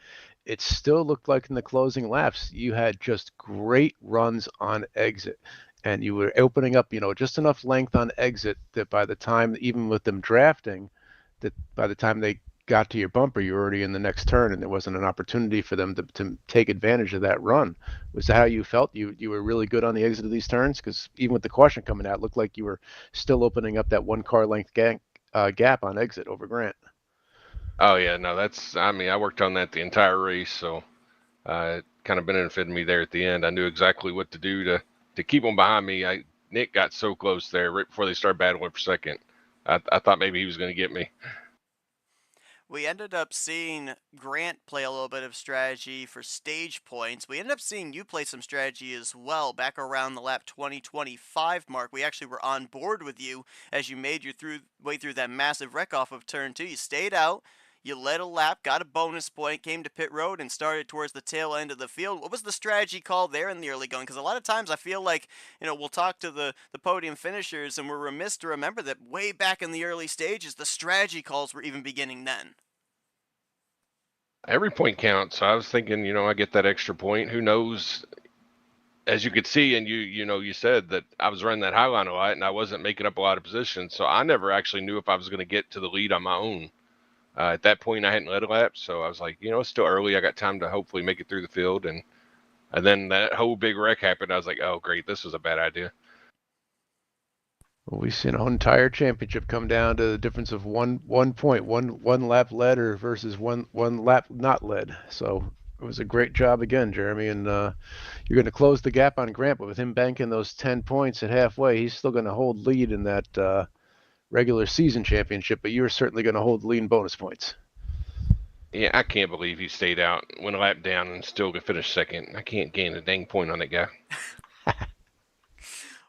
it still looked like in the closing laps you had just great runs on exit, and you were opening up, just enough length on exit that by the time, even with them drafting, that by the time they got to your bumper, you're already in the next turn, and there wasn't an opportunity for them to take advantage of that run. Was that how you felt? You were really good on the exit of these turns? Because even with the caution coming out, it looked like you were still opening up that 1 car length gap on exit over Grant. Oh yeah, no, I worked on that the entire race, so it kind of benefited me there at the end. I knew exactly what to do to keep them behind me. Nick got so close there right before they started battling for second. I thought maybe he was going to get me. We ended up seeing Grant play a little bit of strategy for stage points. We ended up seeing you play some strategy as well back around the lap 20-25 mark. We actually were on board with you as you made your way through that massive wreck off of turn 2. You stayed out, you led a lap, got a bonus point, came to pit road, and started towards the tail end of the field. What was the strategy call there in the early going? Because a lot of times I feel like, we'll talk to the podium finishers, and we're remiss to remember that way back in the early stages, the strategy calls were even beginning then. Every point counts. So I was thinking, I get that extra point. Who knows? As you could see, and you said that I was running that high line a lot, and I wasn't making up a lot of positions. So I never actually knew if I was going to get to the lead on my own. At that point, I hadn't led a lap, so I was like, it's still early. I got time to hopefully make it through the field, and then that whole big wreck happened. I was like, oh great, this was a bad idea. Well, we've seen a whole entire championship come down to the difference of one point, one lap led or versus one lap not led. So it was a great job again, Jeremy, and you're going to close the gap on Grant, but with him banking those 10 points at halfway, he's still going to hold lead in that regular season championship, but you're certainly going to hold the lead in bonus points. Yeah, I can't believe he stayed out, went a lap down, and still could finish second. I can't gain a dang point on that guy.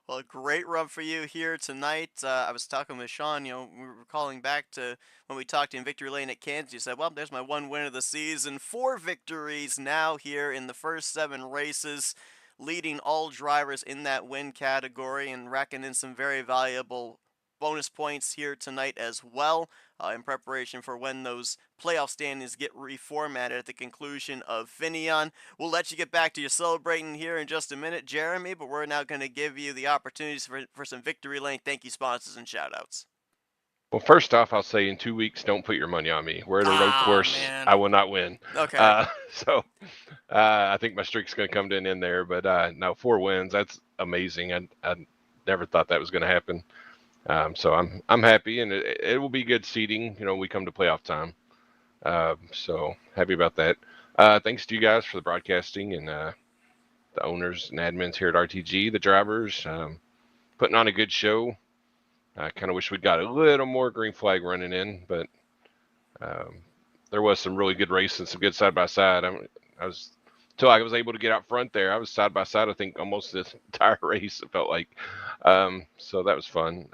Well, great run for you here tonight. I was talking with Sean, we were calling back to when we talked in Victory Lane at Kansas. You said, well, there's my 1 win of the season. 4 victories now here in the first 7 races, leading all drivers in that win category and racking in some very valuable bonus points here tonight as well, in preparation for when those playoff standings get reformatted at the conclusion of Finion. We'll let you get back to your celebrating here in just a minute, Jeremy, but we're now going to give you the opportunities for some Victory Lane thank you sponsors and shoutouts. Well, first off, I'll say in 2 weeks, don't put your money on me. We're at a road course. Man. I will not win. Okay. So I think my streak's going to come to an end there. But no, 4 wins. That's amazing. I never thought that was going to happen. So I'm happy, and it will be good seeding. We come to playoff time. So happy about that. Thanks to you guys for the broadcasting and the owners and admins here at RTG, the drivers, putting on a good show. I kind of wish we'd got a little more green flag running in, but there was some really good racing, some good side by side. Until I was able to get out front there, I was side by side, I think, almost this entire race, it felt like. So that was fun.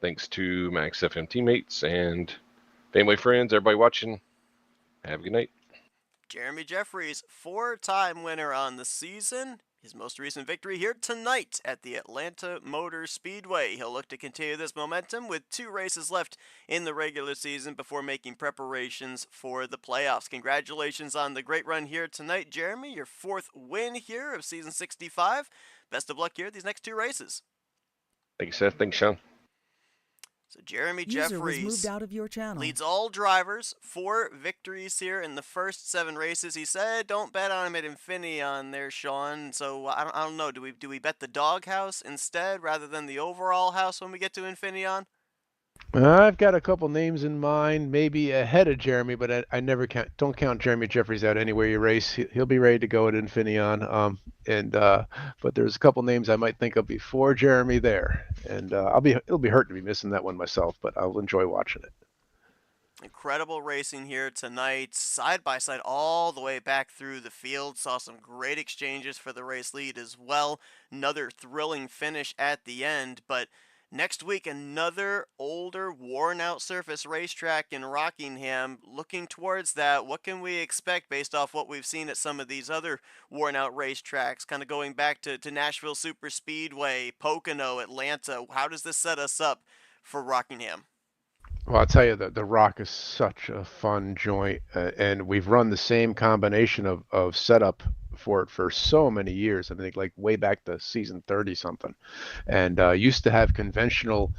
Thanks to my XFM teammates and family, friends, everybody watching. Have a good night. Jeremy Jeffries, 4-time winner on the season. His most recent victory here tonight at the Atlanta Motor Speedway. He'll look to continue this momentum with 2 races left in the regular season before making preparations for the playoffs. Congratulations on the great run here tonight, Jeremy. Your 4th win here of season 65. Best of luck here at these next 2 races. Thank you, Seth. Thanks, Sean. So Jeremy User was Jeffries moved out of your channel. leads all drivers, 4 victories here in the first 7 races. He said don't bet on him at Infineon there, Sean. So I don't know. Do we bet the doghouse instead rather than the overall house when we get to Infineon? I've got a couple names in mind, maybe ahead of Jeremy, but I never don't count Jeremy Jeffries out anywhere you race. He'll be ready to go at Infineon. But there's a couple names I might think of before Jeremy there, and it'll be hurt to be missing that one myself, but I'll enjoy watching it. Incredible racing here tonight, side by side all the way back through the field. Saw some great exchanges for the race lead as well. Another thrilling finish at the end, but next week, another older, worn-out surface racetrack in Rockingham. Looking towards that, what can we expect based off what we've seen at some of these other worn-out racetracks? Kind of going back to Nashville Super Speedway, Pocono, Atlanta. How does this set us up for Rockingham? Well, I'll tell you that the Rock is such a fun joint, and we've run the same combination of setup for it for so many years. I think like way back to season 30 something, and used to have conventional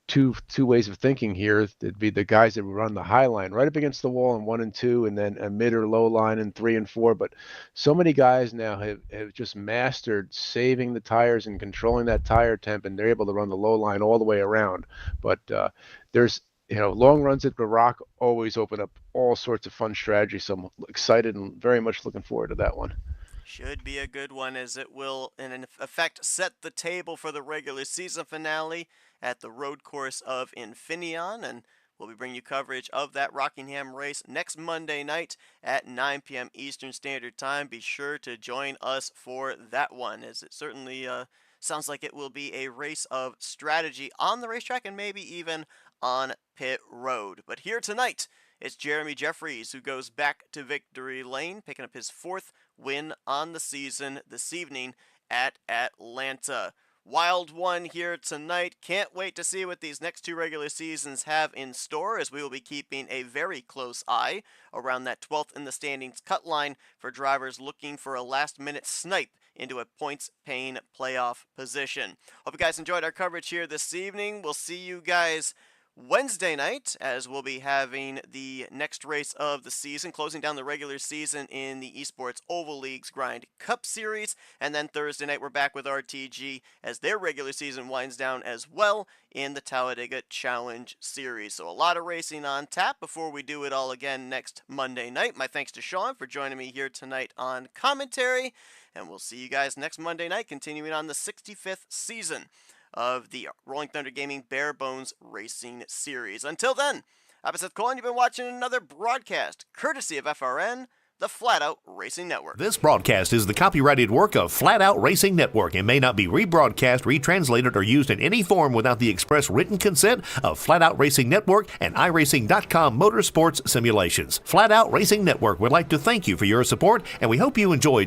two ways of thinking here. It'd be the guys that would run the high line right up against the wall in 1 and 2, and then a mid or low line in 3 and 4. But so many guys now have just mastered saving the tires and controlling that tire temp, and they're able to run the low line all the way around. But there's long runs at the Rock always open up all sorts of fun strategies. So I'm excited and very much looking forward to that one. Should be a good one, as it will, in effect, set the table for the regular season finale at the road course of Infineon. And we'll be bringing you coverage of that Rockingham race next Monday night at 9 p.m. Eastern Standard Time. Be sure to join us for that one, as it certainly sounds like it will be a race of strategy on the racetrack and maybe even on pit road. But here tonight, it's Jeremy Jeffries who goes back to victory lane, picking up his 4th win on the season this evening at Atlanta. Wild one here tonight. Can't wait to see what these next 2 regular seasons have in store, as we will be keeping a very close eye around that 12th in the standings cut line for drivers looking for a last-minute snipe into a points-paying playoff position. Hope you guys enjoyed our coverage here this evening. We'll see you guys Wednesday night, as we'll be having the next race of the season, closing down the regular season in the Esports Oval League's Grind Cup Series. And then Thursday night, we're back with RTG as their regular season winds down as well in the Talladega Challenge Series. So a lot of racing on tap before we do it all again next Monday night. My thanks to Sean for joining me here tonight on commentary. And we'll see you guys next Monday night, continuing on the 65th season of the Rolling Thunder Gaming Barebones Racing Series. Until then, I'm Seth Cohen. You've been watching another broadcast courtesy of FRN, the Flatout Racing Network. This broadcast is the copyrighted work of Flatout Racing Network and may not be rebroadcast, retranslated, or used in any form without the express written consent of Flatout Racing Network and iRacing.com Motorsports Simulations. Flatout Racing Network would like to thank you for your support, and we hope you enjoyed